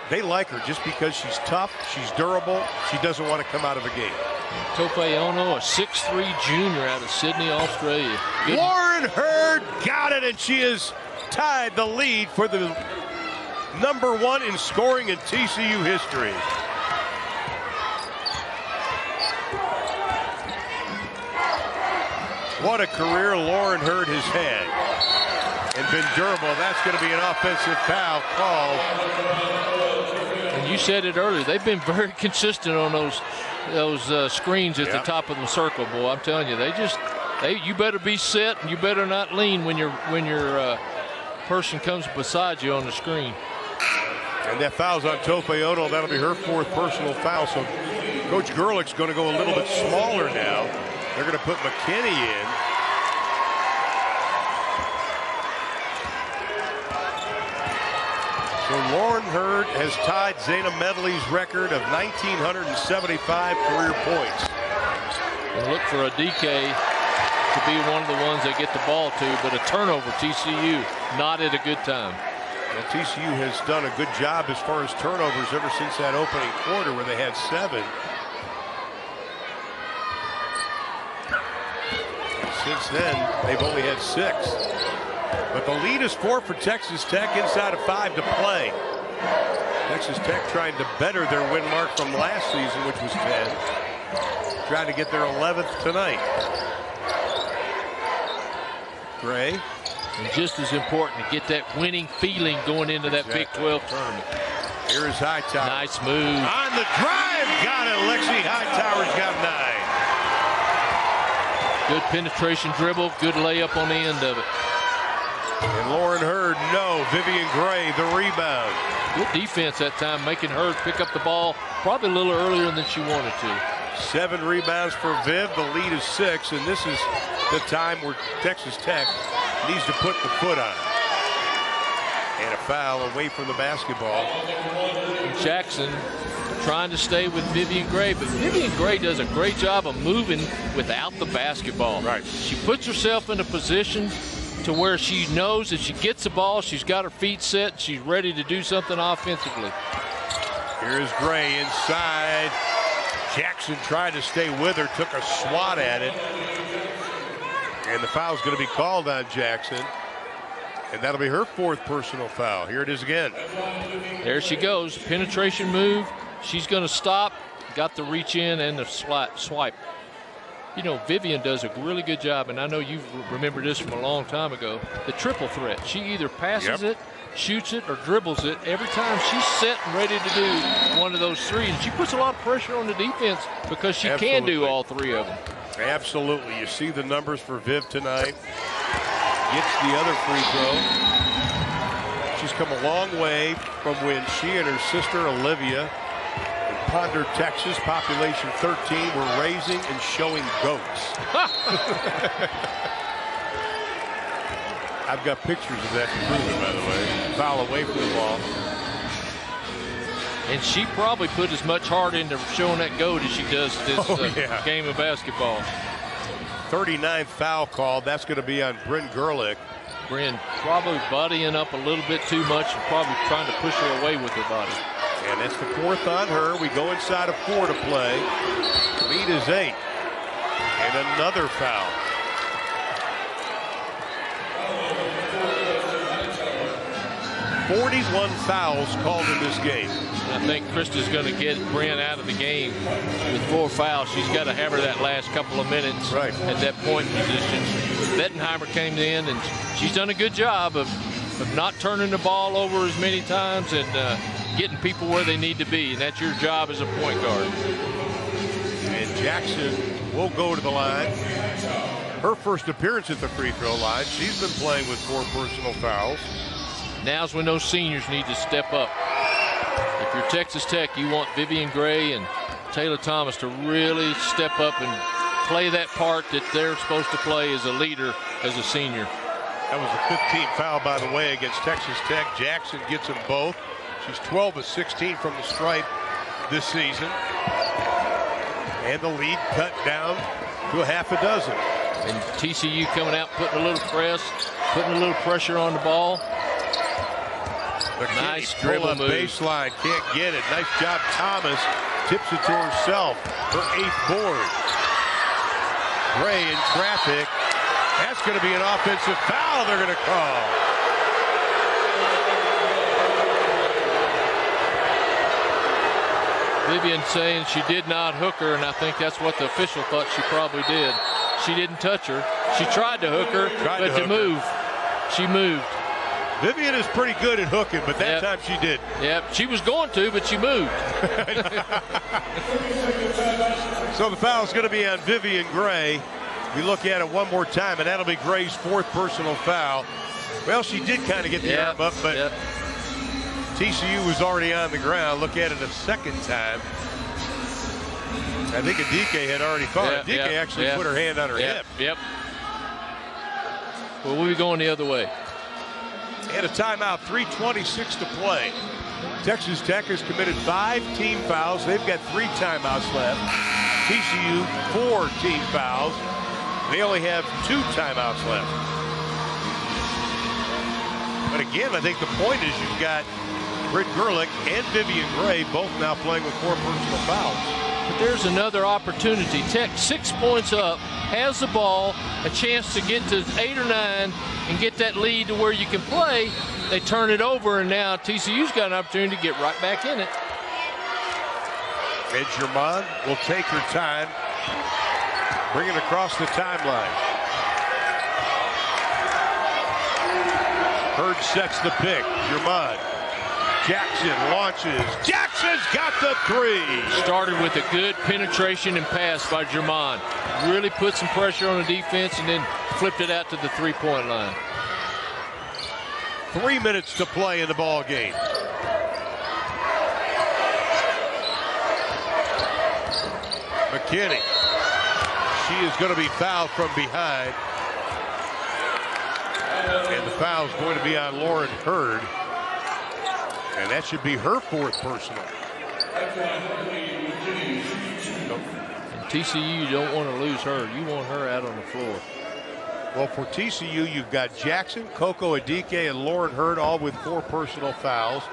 they like her just because she's tough, she's durable, she doesn't want to come out of a game. Topeono, a 6'3" junior out of Sydney, Australia. Good. Lauren Hurd got it, and she has tied the lead for the #1 in scoring in TCU history. What a career Lauren Hurd has had and been durable. That's going to be an offensive foul called. And you said it earlier, they've been very consistent on those screens at the top of the circle, boy. I'm telling you, you better be set and you better not lean when your person comes beside you on the screen. And that foul's on Topeono. That'll be her 4th personal foul. So Coach Gerlich's going to go a little bit smaller now. They're going to put Mckinney in. So Lauren Hurd has tied Zayna Medley's record of 1,975 career points. And look for a DK to be one of the ones they get the ball to, but a turnover, TCU, not at a good time. Well, TCU has done a good job as far as turnovers ever since that opening quarter where they had 7. Since then, they've only had 6. But the lead is 4 for Texas Tech, inside of 5 to play. Texas Tech trying to better their win mark from last season, which was 10. Trying to get their 11th tonight. Gray. And just as important to get that winning feeling going into that Big 12 tournament. Here is Hightower. Nice move. On the drive, got it. Alexi Hightower's got 9. Good penetration dribble, good layup on the end of it. And Lauren Hurd, no. Vivian Gray, the rebound. Good defense that time, making Hurd pick up the ball probably a little earlier than she wanted to. 7 rebounds for Viv. The lead is 6, and this is the time where Texas Tech needs to put the foot on it. And a foul away from the basketball. And Jackson trying to stay with Vivian Gray, but Vivian Gray does a great job of moving without the basketball. Right. She puts herself in a position to where she knows that she gets the ball, she's got her feet set, she's ready to do something offensively. Here's Gray inside. Jackson tried to stay with her, took a swat at it. And the foul's going to be called on Jackson. And that'll be her 4th personal foul. Here it is again. There she goes. Penetration move. She's going to stop. Got the reach in and the swipe. You know, Vivian does a really good job, and I know you remember this from a long time ago. The triple threat. She either passes it, shoots it, or dribbles it. Every time she's set and ready to do one of those 3s. And she puts a lot of pressure on the defense because she can do all 3 of them. Absolutely. You see the numbers for Viv tonight. Gets the other free throw. She's come a long way from when she and her sister Olivia in Ponder, Texas, population 13, were raising and showing goats. I've got pictures of that to prove it, by the way. Foul away from the ball. And she probably put as much heart into showing that goat as she does this game of basketball. 39th foul called. That's going to be on Bryn Gerlich. Bryn probably bodying up a little bit too much and probably trying to push her away with her body. And that's the 4th on her. We go inside of 4 to play. Lead is 8. And another foul. "41 fouls called in this game." And I think Krista's going to get Bryn out of the game with 4 fouls. She's got to have her that last couple of minutes at that point position. Bettenheimer came in, and she's done a good job of not turning the ball over as many times and getting people where they need to be. And that's your job as a point guard. And Jackson will go to the line. Her first appearance at the free throw line. She's been playing with 4 personal fouls. Now's when those seniors need to step up. If you're Texas Tech, you want Vivian Gray and Taylor Thomas to really step up and play that part that they're supposed to play as a leader, as a senior. That was a 15th foul, by the way, against Texas Tech. Jackson gets them both. She's 12 of 16 from the stripe this season. And the lead cut down to a half a dozen. And TCU coming out, putting a little press, putting a little pressure on the ball. Nice dribble move. Baseline, can't get it. Nice job, Thomas. Tips it to herself. Her 8th board. Gray in traffic. That's going to be an offensive foul they're going to call. Vivian saying she did not hook her, and I think that's what the official thought she probably did. She didn't touch her. She tried to hook her, but to move, she moved. Vivian is pretty good at hooking, but that time she did. Yep, she was going to, but she moved. So the foul is going to be on Vivian Gray. We look at it one more time, and that'll be Gray's 4th personal foul. Well, she did kind of get the arm up, but TCU was already on the ground. Look at it a second time. I think Adike had already caught it. Adike actually put her hand on her hip. Yep. Well, we'll be going the other way. And a timeout, 3:26 to play. Texas Tech has committed 5 team fouls. They've got 3 timeouts left. TCU, 4 team fouls. They only have 2 timeouts left. But again, I think the point is you've got Bryn Gerlich and Vivian Gray both now playing with 4 personal fouls. But there's another opportunity. Tech 6 points up, has the ball, a chance to get to 8 or 9 and get that lead to where you can play. They turn it over, and now TCU's got an opportunity to get right back in it. And Germain will take her time, bring it across the timeline. Hurd sets the pick. Germain. Jackson launches. Jackson's got the 3. Started with a good penetration and pass by Germain. Really put some pressure on the defense and then flipped it out to the 3-point line. 3 minutes to play in the ball game. Mckinney. She is going to be fouled from behind. And the foul is going to be on Lauren Hurd. And that should be her 4th personal. And TCU, you don't want to lose her. You want her out on the floor. Well, for TCU, you've got Jackson, Coco Adike, and Lauren Hurd, all with 4 personal fouls.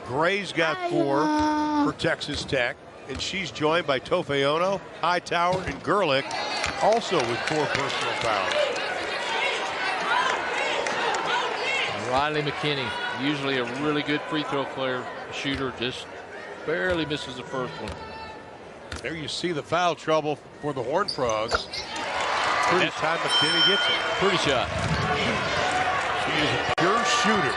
Gray's got 4 for Texas Tech. And she's joined by Tofeono, Hightower, and Gerlich, also with 4 personal fouls. Riley Mckinney, usually a really good free throw player, shooter, just barely misses the first one. There you see the foul trouble for the Horned Frogs. Pretty time McKinney gets it. Pretty shot. She is a pure shooter.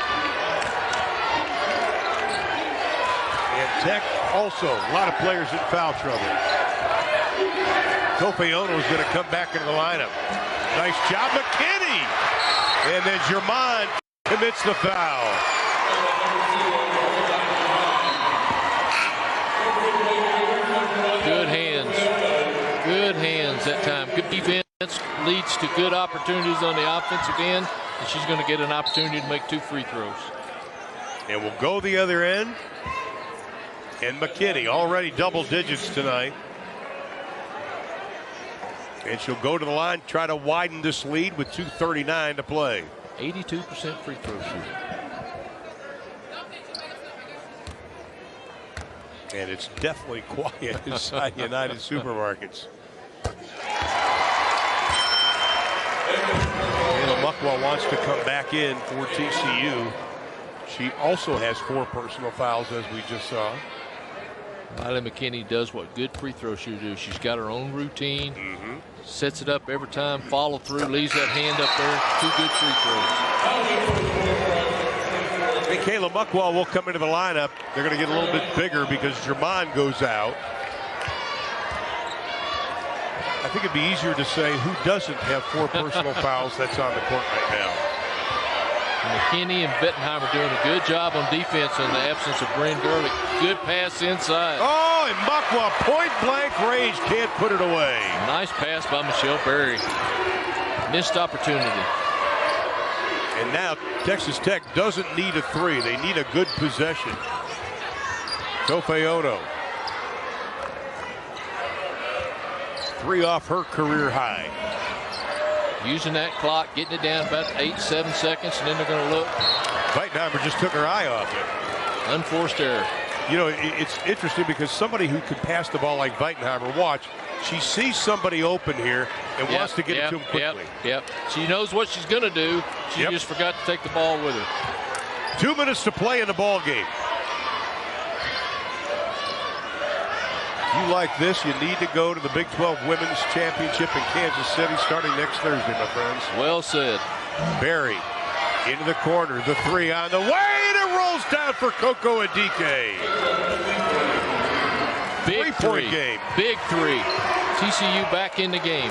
And Tech also, a lot of players in foul trouble. Tofeono is going to come back into the lineup. Nice job, McKinney. And then Germain commits the foul. Good hands. Good hands that time. Good defense leads to good opportunities on the offensive end, and she's going to get an opportunity to make 2 free throws. And we'll go the other end. And Mckinney already double digits tonight. And she'll go to the line, try to widen this lead with 2:39 to play. 82% free throw shooting. And it's definitely quiet inside United Supermarkets. Kayla Muckwell wants to come back in for TCU. She also has 4 personal fouls, as we just saw. Riley McKinney does what good free throw shooters do. She's got her own routine, sets it up every time, follow through, leaves that hand up there. 2 good free throws. And Kayla Muckwell will come into the lineup. They're going to get a little bit bigger because German goes out. I think it'd be easier to say who doesn't have 4 personal fouls that's on the court right now. McKinney and Bettenheimer doing a good job on defense in the absence of Bryn Gerlich. Good pass inside. Oh, and Muckwell, point blank range, can't put it away. Nice pass by Michelle Berry. Missed opportunity. And now Texas Tech doesn't need a 3. They need a good possession. Tofeono. 3 off her career high. Using that clock, getting it down about 8-7 seconds, and then they're going to look. Weitenheimer just took her eye off it. Unforced error. You know, it's interesting because somebody who could pass the ball like Weitenheimer, watch, she sees somebody open here and wants to get it to him quickly. Yep. She knows what she's going to do. She just forgot to take the ball with her. 2 minutes to play in the ball game. You like this, you need to go to the Big 12 Women's Championship in Kansas City starting next Thursday, my friends. Well said. Barry into the corner, the 3 on the way, and it rolls down for Coco Adike. Big 3-point game. Big 3. TCU back in the game.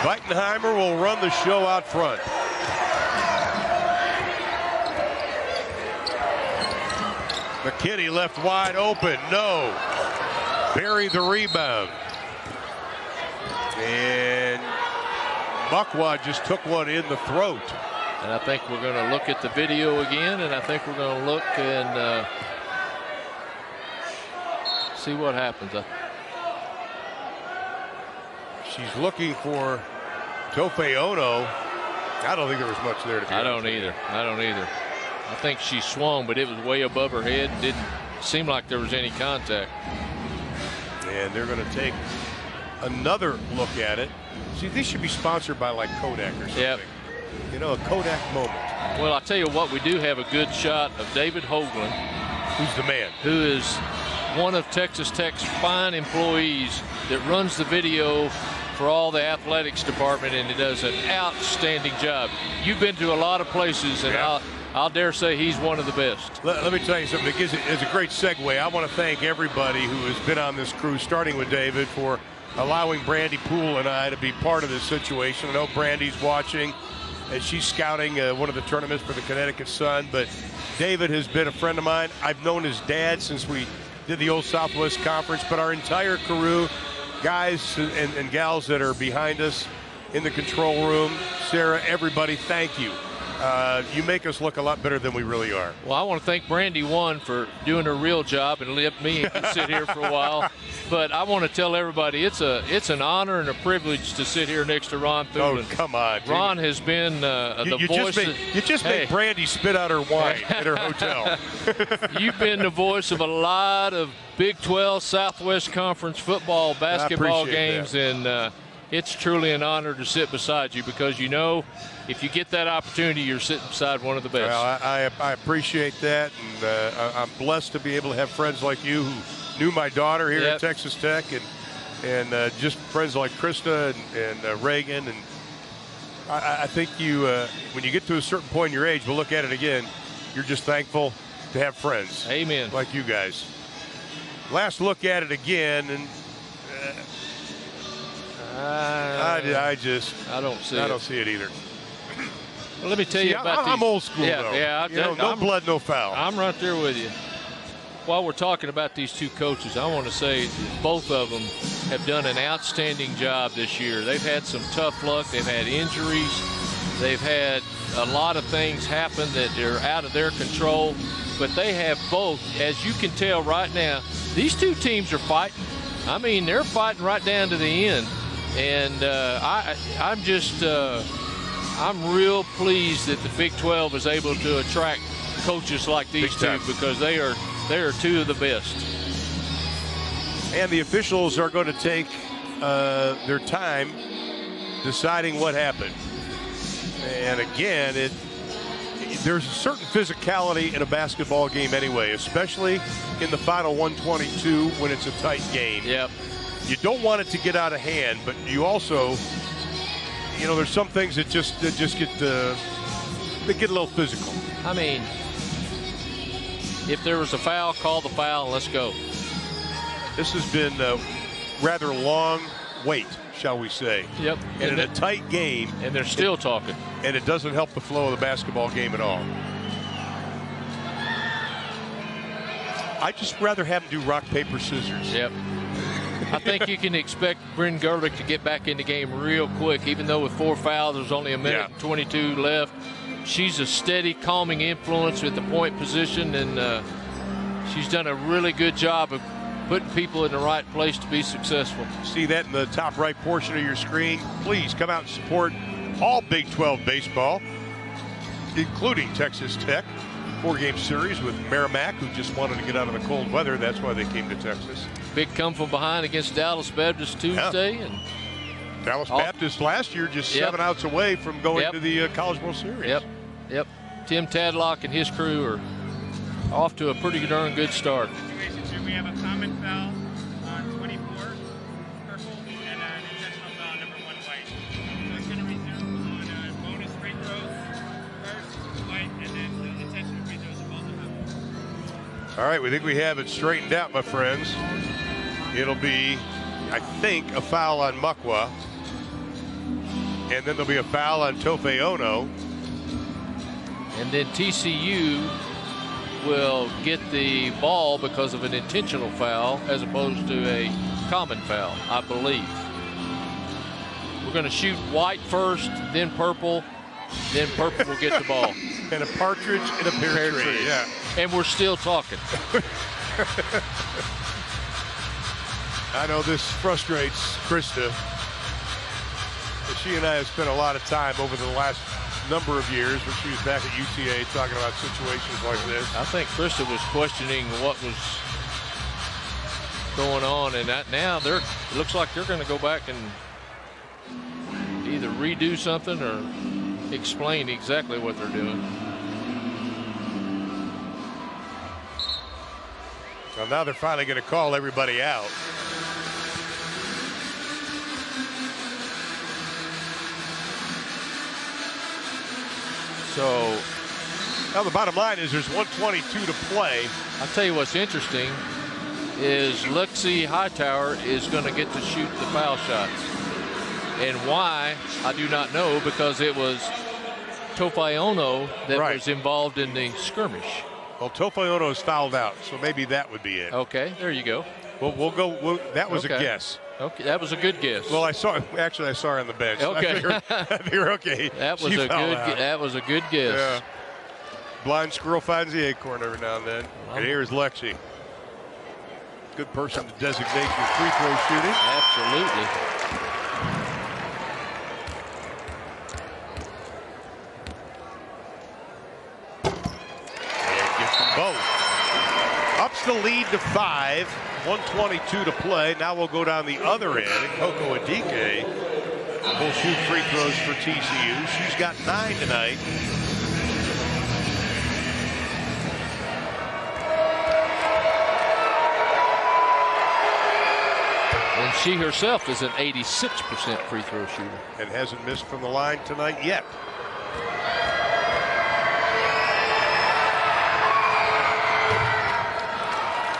Weitenheimer will run the show out front. McKinney left wide open. No. Barry the rebound. And Muckwell just took one in the throat. And I think we're going to look at the video again, and I think we're going to look and see what happens. She's looking for Tofeono. I don't think there was much there to be. I don't either. I think she swung, but it was way above her head. Didn't seem like there was any contact. And they're going to take another look at it. See, this should be sponsored by like Kodak or something. Yep. You know, a Kodak moment. Well, I tell you what, we do have a good shot of David Hoglund. Who's the man? Who is one of Texas Tech's fine employees that runs the video for all the athletics department, and he does an outstanding job. You've been to a lot of places, and I'll dare say he's one of the best. Let me tell you something. It's a great segue. I want to thank everybody who has been on this crew, starting with David, for allowing Brandy Poole and I to be part of this situation. I know Brandy's watching as she's scouting one of the tournaments for the Connecticut Sun, but David has been a friend of mine. I've known his dad since we did the old Southwest Conference, but our entire crew, guys and gals that are behind us in the control room, Sarah, everybody, thank you. You make us look a lot better than we really are. Well, I want to thank Brandy, one, for doing her real job and let me sit here for a while. But I want to tell everybody it's an honor and a privilege to sit here next to Ron Thulin. Oh, come on. Ron has been the voice. You just made Brandy spit out her wine at her hotel. You've been the voice of a lot of Big 12 Southwest Conference football, basketball games, and it's truly an honor to sit beside you because, you know, if you get that opportunity, you're sitting beside one of the best. Well, I appreciate that, and I'm blessed to be able to have friends like you who knew my daughter here at Texas Tech, and just friends like Krista and Reagan. And I think you, when you get to a certain point in your age, we'll look at it again, you're just thankful to have friends. Amen. Like you guys. Last look at it again, and I don't see it either. Well, let me tell you about these. I'm old school, though. Yeah. No blood, no foul. I'm right there with you. While we're talking about these two coaches, I want to say both of them have done an outstanding job this year. They've had some tough luck. They've had injuries. They've had a lot of things happen that are out of their control. But they have both, as you can tell right now, these two teams are fighting. I mean, they're fighting right down to the end. And I'm real pleased that the Big 12 is able to attract coaches like these two, because they are two of the best. And the officials are going to take their time deciding what happened. And again, there's a certain physicality in a basketball game anyway, especially in the final 122 when it's a tight game. Yep. You don't want it to get out of hand, but you also, there's some things that just get a little physical. I mean, if there was a foul, call the foul and let's go. This has been a rather long wait, shall we say. Yep. And in a tight game. And they're still talking. And it doesn't help the flow of the basketball game at all. I'd just rather have them do rock, paper, scissors. Yep. I think you can expect Bryn Gerlich to get back in the game real quick, even though with 4 fouls, there's only a minute and 22 left. She's a steady, calming influence at the point position, and she's done a really good job of putting people in the right place to be successful. See that in the top right portion of your screen. Please come out and support all Big 12 baseball, including Texas Tech. 4-game series with Merrimack, who just wanted to get out of the cold weather. That's why they came to Texas. Big come from behind against Dallas Baptist Tuesday. Yeah. And Dallas Baptist last year just 7 outs away from going to the College World Series. Yep. Tim Tadlock and his crew are off to a pretty darn good start. We have a common foul on 24, purple, and an intentional foul on number 1, white. So it's going to resume on bonus free throws first, white, and then the intentional free throws will also happen. All right, we think we have it straightened out, my friends. It'll be, I think, a foul on Mukwa. And then there'll be a foul on Tofe Ono. And then TCU will get the ball because of an intentional foul as opposed to a common foul, I believe. We're going to shoot white first, then purple will get the ball. And a partridge in a pear tree. Yeah. And we're still talking. I know this frustrates Krista. She and I have spent a lot of time over the last number of years when she was back at UTA talking about situations like this. I think Krista was questioning what was going on, and that now it looks like they're going to go back and either redo something or explain exactly what they're doing. Well, now they're finally going to call everybody out. So now the bottom line is there's 122 to play. I'll tell you what's interesting is Alexi Hightower is going to get to shoot the foul shots. And why, I do not know, because it was Tofe Ono that was involved in the skirmish. Well, Tofe Ono is fouled out, so maybe that would be it. Okay, there you go. Well, we'll go. That was a guess. Okay, that was a good guess. Well, I saw her on the bench. Okay. I figure, okay. That was a good guess. Yeah. Blind squirrel finds the acorn every now and then. And here's Lexi. Good person to designate your free throw shooting. Absolutely. And gets them both. Ups the lead to 5. 122 to play. Now we'll go down the other end. And Coco Adike will shoot free throws for TCU. She's got 9 tonight. And she herself is an 86% free throw shooter. And hasn't missed from the line tonight yet.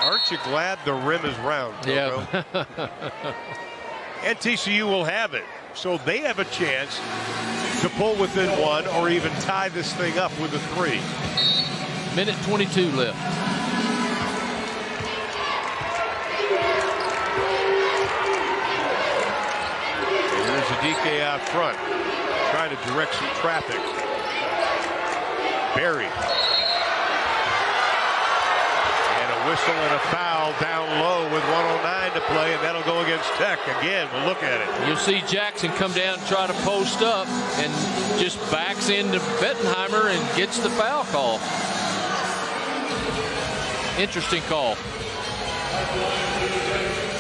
Aren't you glad the rim is round, Coco? Yeah. And TCU will have it. So they have a chance to pull within one or even tie this thing up with a 3. Minute 22 left. And there's a DK out front trying to direct some traffic. Barry. And a whistle and a foul down low with 1:09 to play, and that'll go against Tech. Again, we'll look at it. You'll see Jackson come down and try to post up and just backs into Bettenheimer and gets the foul call. Interesting call.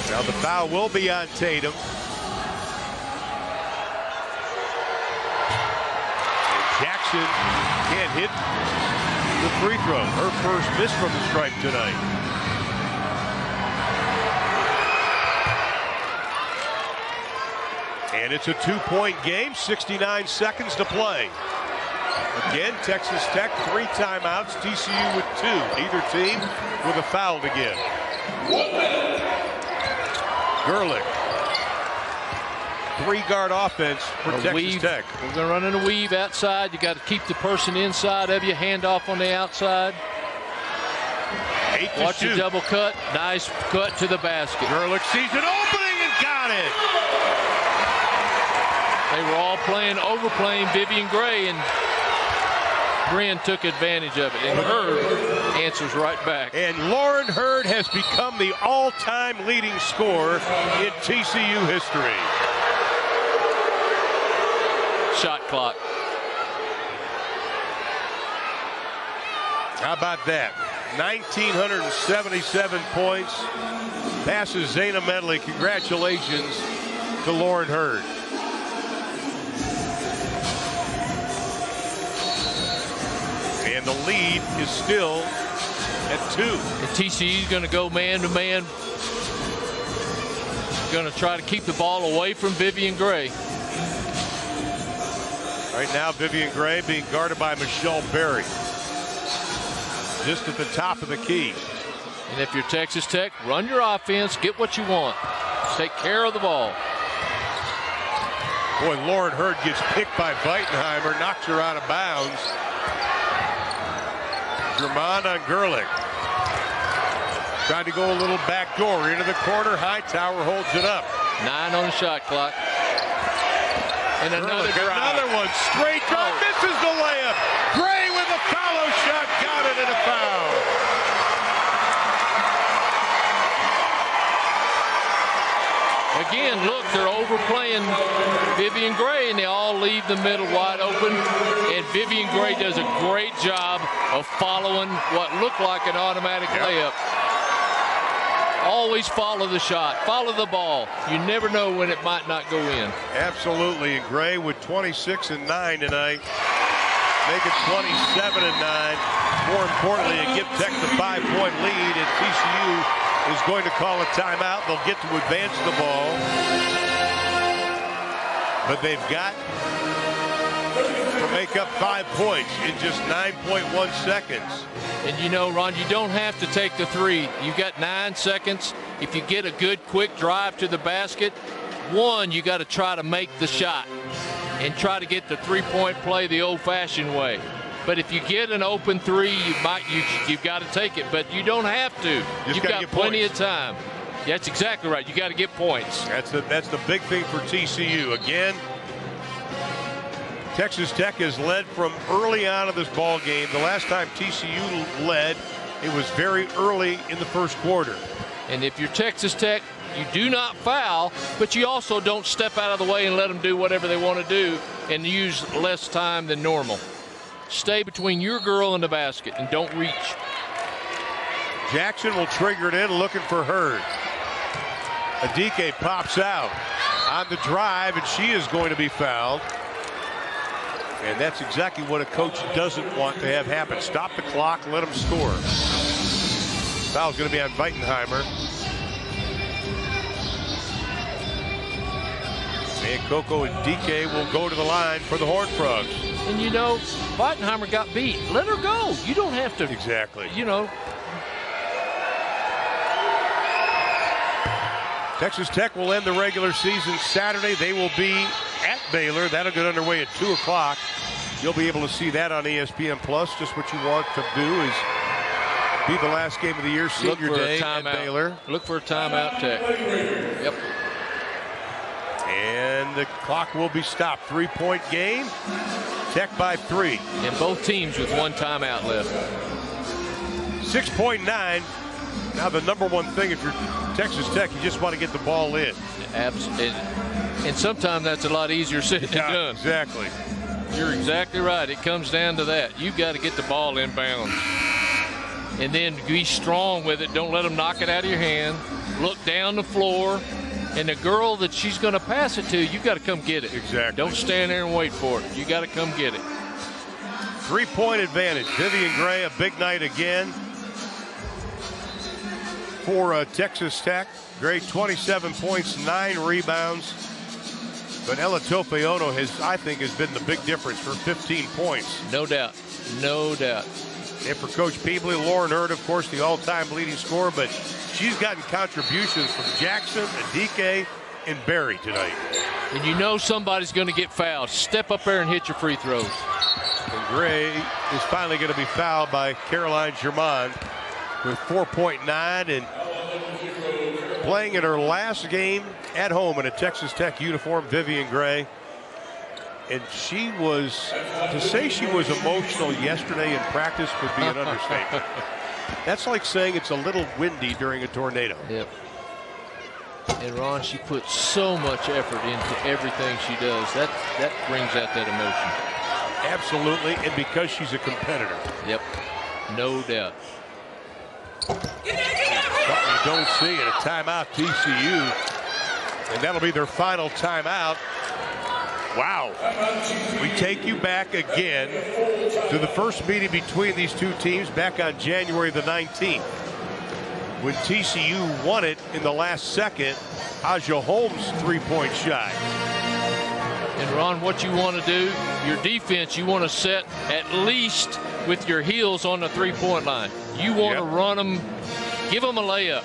Now the foul will be on Tatum. Jackson can't hit the free throw. Her first miss from the stripe tonight. And it's a 2-point game, 69 seconds to play. Again, Texas Tech, 3 timeouts, TCU with 2. Neither team with a foul to give. Gerlich. 3-guard offense for Texas weave. Tech. We're going to run in a weave outside. You got to keep the person inside of you. Hand off on the outside. 8 to Watch shoot. the double cut. Nice cut to the basket. Gerlich sees an opening and got it. They were all overplaying Vivian Gray, and Bryn took advantage of it. And Hurd answers right back. And Lauren Hurd has become the all-time leading scorer in TCU history. Shot clock. How about that? 1,977 points. Passes Zayna Medley. Congratulations to Lauren Hurd. And the lead is still at 2. And TCU's going to go man-to-man. Going to try to keep the ball away from Vivian Gray. Right now, Vivian Gray being guarded by Michelle Berry. Just at the top of the key. And if you're Texas Tech, run your offense, get what you want. Take care of the ball. Boy, Lauren Hurd gets picked by Weitenheimer, knocks her out of bounds. Germán on Gerlich. Tried to go a little back door into the corner. Hightower holds it up. 9 on the shot clock. And another one. Straight drive. Misses the layup. Gray with a follow shot. Got it and a foul. Again, look, they're overplaying Vivian Gray, and they all leave the middle wide open. And Vivian Gray does a great job of following what looked like an automatic layup. Always follow the shot, follow the ball. You never know when it might not go in. Absolutely. And Gray with 26 and 9 tonight. Make it 27 and 9. More importantly, and give Tech the 5-point lead, and TCU is going to call a timeout. They'll get to advance the ball. But they've got to make up 5 points in just 9.1 seconds. And you know, Ron, you don't have to take the 3. You've got 9 seconds. If you get a good quick drive to the basket, you got to try to make the shot and try to get the 3-point play the old-fashioned way. But if you get an open 3, you've got to take it. But you don't have to. You've got plenty of time. That's exactly right. You got to get points. That's the big thing for TCU. Again, Texas Tech has led from early on in this ball game. The last time TCU led, it was very early in the first quarter. And if you're Texas Tech, you do not foul, but you also don't step out of the way and let them do whatever they want to do and use less time than normal. Stay between your girl and the basket and don't reach. Jackson will trigger it in, looking for Hurd. Adike pops out on the drive, and she is going to be fouled. And that's exactly what a coach doesn't want to have happen. Stop the clock, let them score. Foul's going to be on Weitenheimer. And Coco and DK will go to the line for the Horned Frogs. And you know, Weitenheimer got beat. Let her go. You don't have to. Exactly. You know. Texas Tech will end the regular season Saturday. They will be at Baylor. That'll get underway at 2 o'clock. You'll be able to see that on ESPN+. Just what you want to do is be the last game of the year, senior day at Baylor. Look for a timeout, Tech. Yep. And the clock will be stopped. 3-point game. Tech by 3. And both teams with 1 timeout left. 6.9. Now the number one thing, if you're Texas Tech, you just want to get the ball in. Absolutely. And sometimes that's a lot easier said than done. Exactly. You're exactly right. It comes down to that. You've got to get the ball inbounds. And then be strong with it. Don't let them knock it out of your hand. Look down the floor. And the girl that she's going to pass it to, you got to come get it. Exactly. Don't stand there and wait for it. You got to come get it. 3-point advantage. Vivian Gray, a big night again for Texas Tech. Gray, 27 points, 9 rebounds. But Ella Tofeono I think, has been the big difference for 15 points. No doubt. No doubt. And for Coach Peebley, Lauren Hurd, of course, the all-time leading scorer, but she's gotten contributions from Jackson, Adike, and Barry tonight. And you know somebody's going to get fouled. Step up there and hit your free throws. And Gray is finally going to be fouled by Caroline Germain with 4.9, and playing in her last game at home in a Texas Tech uniform, Vivian Gray. And she was, to say she was emotional yesterday in practice would be an understatement. That's like saying it's a little windy during a tornado. Yep. And Ron, she puts so much effort into everything she does. That brings out that emotion. Absolutely, and because she's a competitor. Yep, no doubt. Something you don't see in a timeout, TCU. And that'll be their final timeout. Wow. We take you back again to the first meeting between these two teams back on January the 19th. When TCU won it in the last second, Aja Holmes' 3-point shot. And Ron, what you want to do, your defense, you want to set at least with your heels on the 3-point line. You want to run them, give them a layup,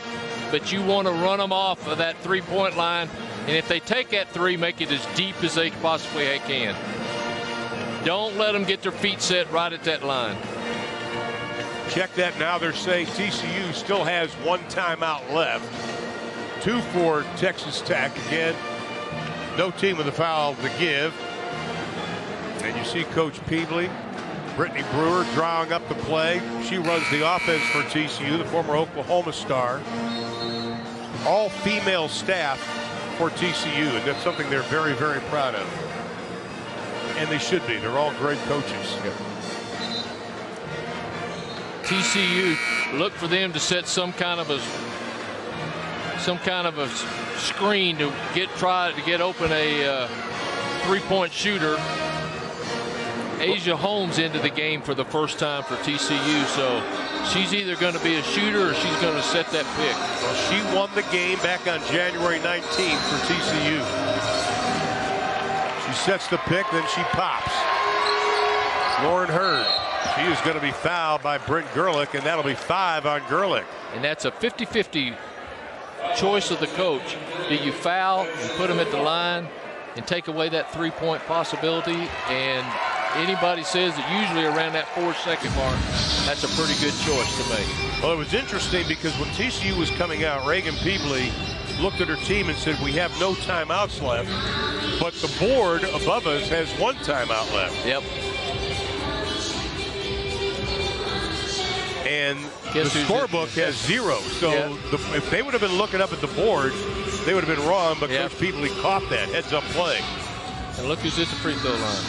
but you want to run them off of that 3-point line. And if they take that 3, make it as deep as they possibly can. Don't let them get their feet set right at that line. Check that now. They're saying TCU still has 1 timeout left. 2 for Texas Tech. Again, no team with a foul to give. And you see Coach Peebley, Brittany Brewer drawing up the play. She runs the offense for TCU, the former Oklahoma star. All female staff for TCU, and that's something they're very, very proud of. And they should be. They're all great coaches. Yep. TCU, look for them to set some kind of a screen to try to get open a 3-point shooter. Aja Holmes into the game for the first time for TCU, so she's either going to be a shooter or she's going to set that pick. Well, she won the game back on January 19th for TCU. She sets the pick, then she pops. Lauren Hurd. She is going to be fouled by Brent Gerlich, and that'll be 5 on Gerlich. And that's a 50-50 choice of the coach. Do you foul and put them at the line and take away that 3-point possibility? And anybody says that usually around that 4-second mark, that's a pretty good choice to make. Well, it was interesting because when TCU was coming out, Reagan Peebley looked at her team and said, we have no timeouts left, but the board above us has 1 timeout left. Yep. And the scorebook has 0. So if they would have been looking up at the board, they would have been wrong, but Coach Peebley caught that heads-up play. And look who's at the free throw line.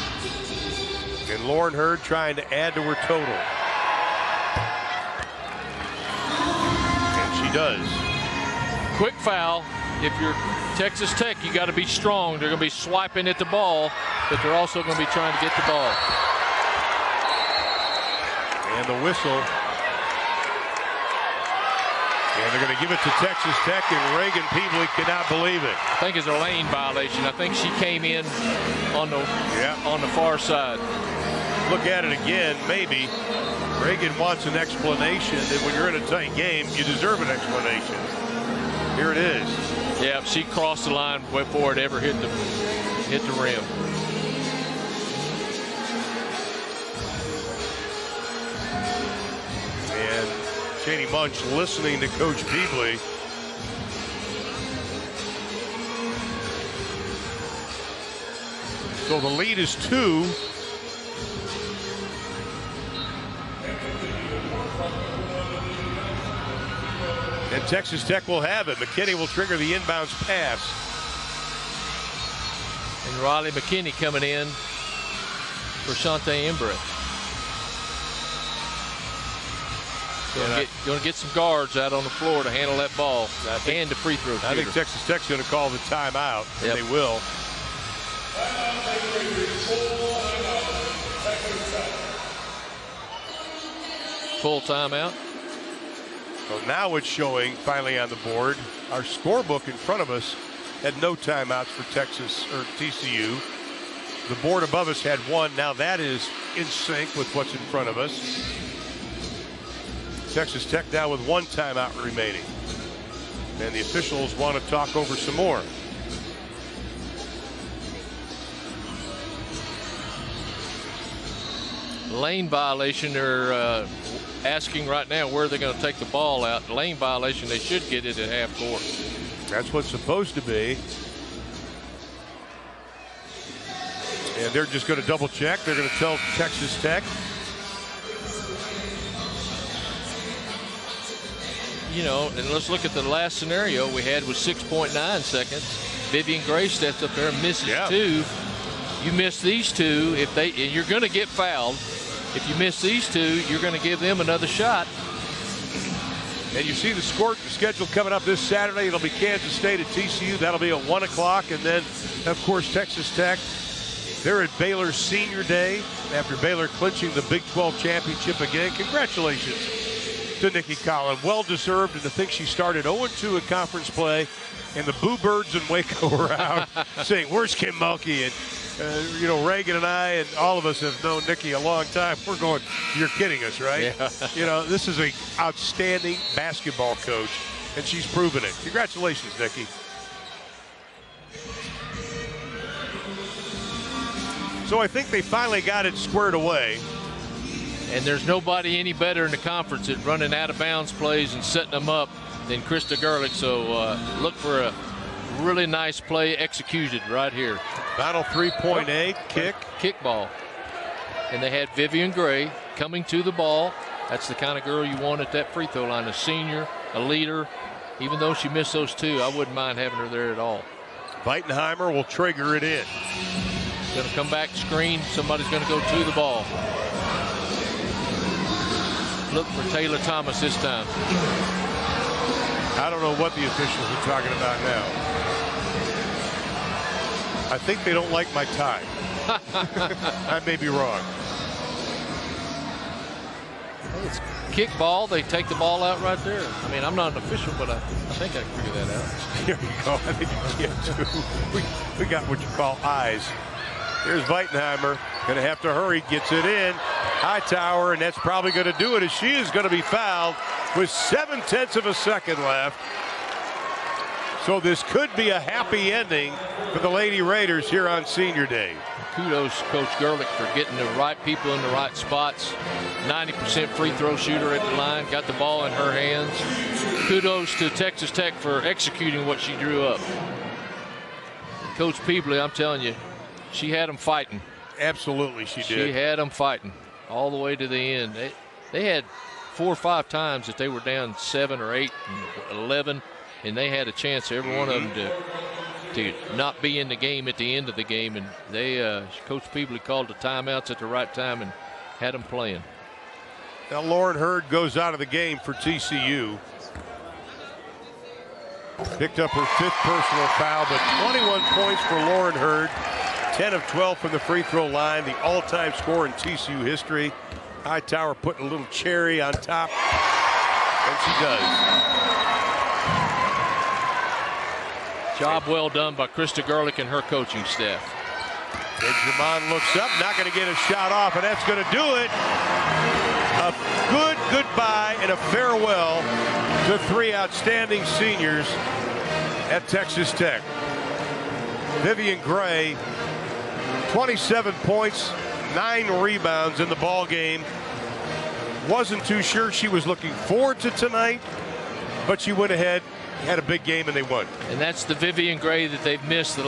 And Lauren Hurd trying to add to her total. And she does. Quick foul. If you're Texas Tech, you got to be strong. They're going to be swiping at the ball, but they're also going to be trying to get the ball. And the whistle. And they're going to give it to Texas Tech, and Reagan Peebley cannot believe it. I think it's a lane violation. I think she came in on the far side. Look at it again, maybe. Reagan wants an explanation, and when you're in a tight game, you deserve an explanation. Here it is. Yeah, she crossed the line before it ever hit the rim. And Janie Munch listening to Coach Peebly. So the lead is 2. And Texas Tech will have it. Mckinney will trigger the inbounds pass. And Riley Mckinney coming in for Shante Embrett. Going to get some guards out on the floor to handle that ball and the free throw shooter. I think Texas Tech's going to call the timeout. Yep. They will. Full timeout. So now it's showing finally on the board. Our scorebook in front of us had no timeouts for Texas or TCU. The board above us had 1. Now that is in sync with what's in front of us. Texas Tech now with 1 timeout remaining. And the officials want to talk over some more. Lane violation. They're asking right now where they're going to take the ball out. Lane violation. They should get it at half court. That's what's supposed to be. And they're just going to double check. They're going to tell Texas Tech. You know, and let's look at the last scenario we had with 6.9 seconds. Vivian Gray steps up there and misses 2. You miss these 2, and you're going to get fouled. If you miss these 2, you're going to give them another shot. And you see the schedule coming up this Saturday. It'll be Kansas State at TCU. That'll be at 1 o'clock. And then, of course, Texas Tech. They're at Baylor's Senior Day after Baylor clinching the Big 12 championship again. Congratulations to Nikki Collin. Well-deserved, and to think she started 0-2 in conference play, and the Boo Birds in Waco were out saying, where's Kim Mulkey? And, you know, Reagan and I and all of us have known Nikki a long time. We're going, you're kidding us, right? Yeah. You know, this is an outstanding basketball coach, and she's proven it. Congratulations, Nikki. So I think they finally got it squared away. And there's nobody any better in the conference at running out of bounds plays and setting them up than Krista Gerlich. So look for a really nice play executed right here. Final 3.8 kick ball. And they had Vivian Gray coming to the ball. That's the kind of girl you want at that free throw line. A senior, a leader. Even though she missed those 2, I wouldn't mind having her there at all. Weitenheimer will trigger it in. Going to come back screen. Somebody's going to go to the ball. Look for Taylor Thomas this time. I don't know what the officials are talking about now. I think they don't like my tie. I may be wrong. It's kick ball. They take the ball out right there. I mean, I'm not an official, but I think I can figure that out. Here you go. I think you can too. We got what you call eyes. Here's Weitenheimer. Going to have to hurry. Gets it in. Hightower, and that's probably going to do it, as she is going to be fouled with 0.7 of a second left. So this could be a happy ending for the Lady Raiders here on Senior Day. Kudos, Coach Gerlich, for getting the right people in the right spots. 90% free throw shooter at the line. Got the ball in her hands. Kudos to Texas Tech for executing what she drew up. Coach Peebly, I'm telling you, she had them fighting. Absolutely, she did. She had them fighting all the way to the end. They had 4 or 5 times that they were down 7 or 8 and 11, and they had a chance, every one of them, to not be in the game at the end of the game. And they, Coach Peebly called the timeouts at the right time and had them playing. Now Lauren Hurd goes out of the game for TCU. Picked up her 5th personal foul, but 21 points for Lauren Hurd. 10 of 12 from the free throw line, the all-time score in TCU history. Hightower putting a little cherry on top, and she does. Job well done by Krista Gerlich and her coaching staff. And Jamon looks up, not going to get a shot off, and that's going to do it. A good goodbye and a farewell to 3 outstanding seniors at Texas Tech. Vivian Gray, 27 points, 9 rebounds in the ball game. Wasn't too sure she was looking forward to tonight, but she went ahead, had a big game, and they won. And that's the Vivian Gray that they've missed the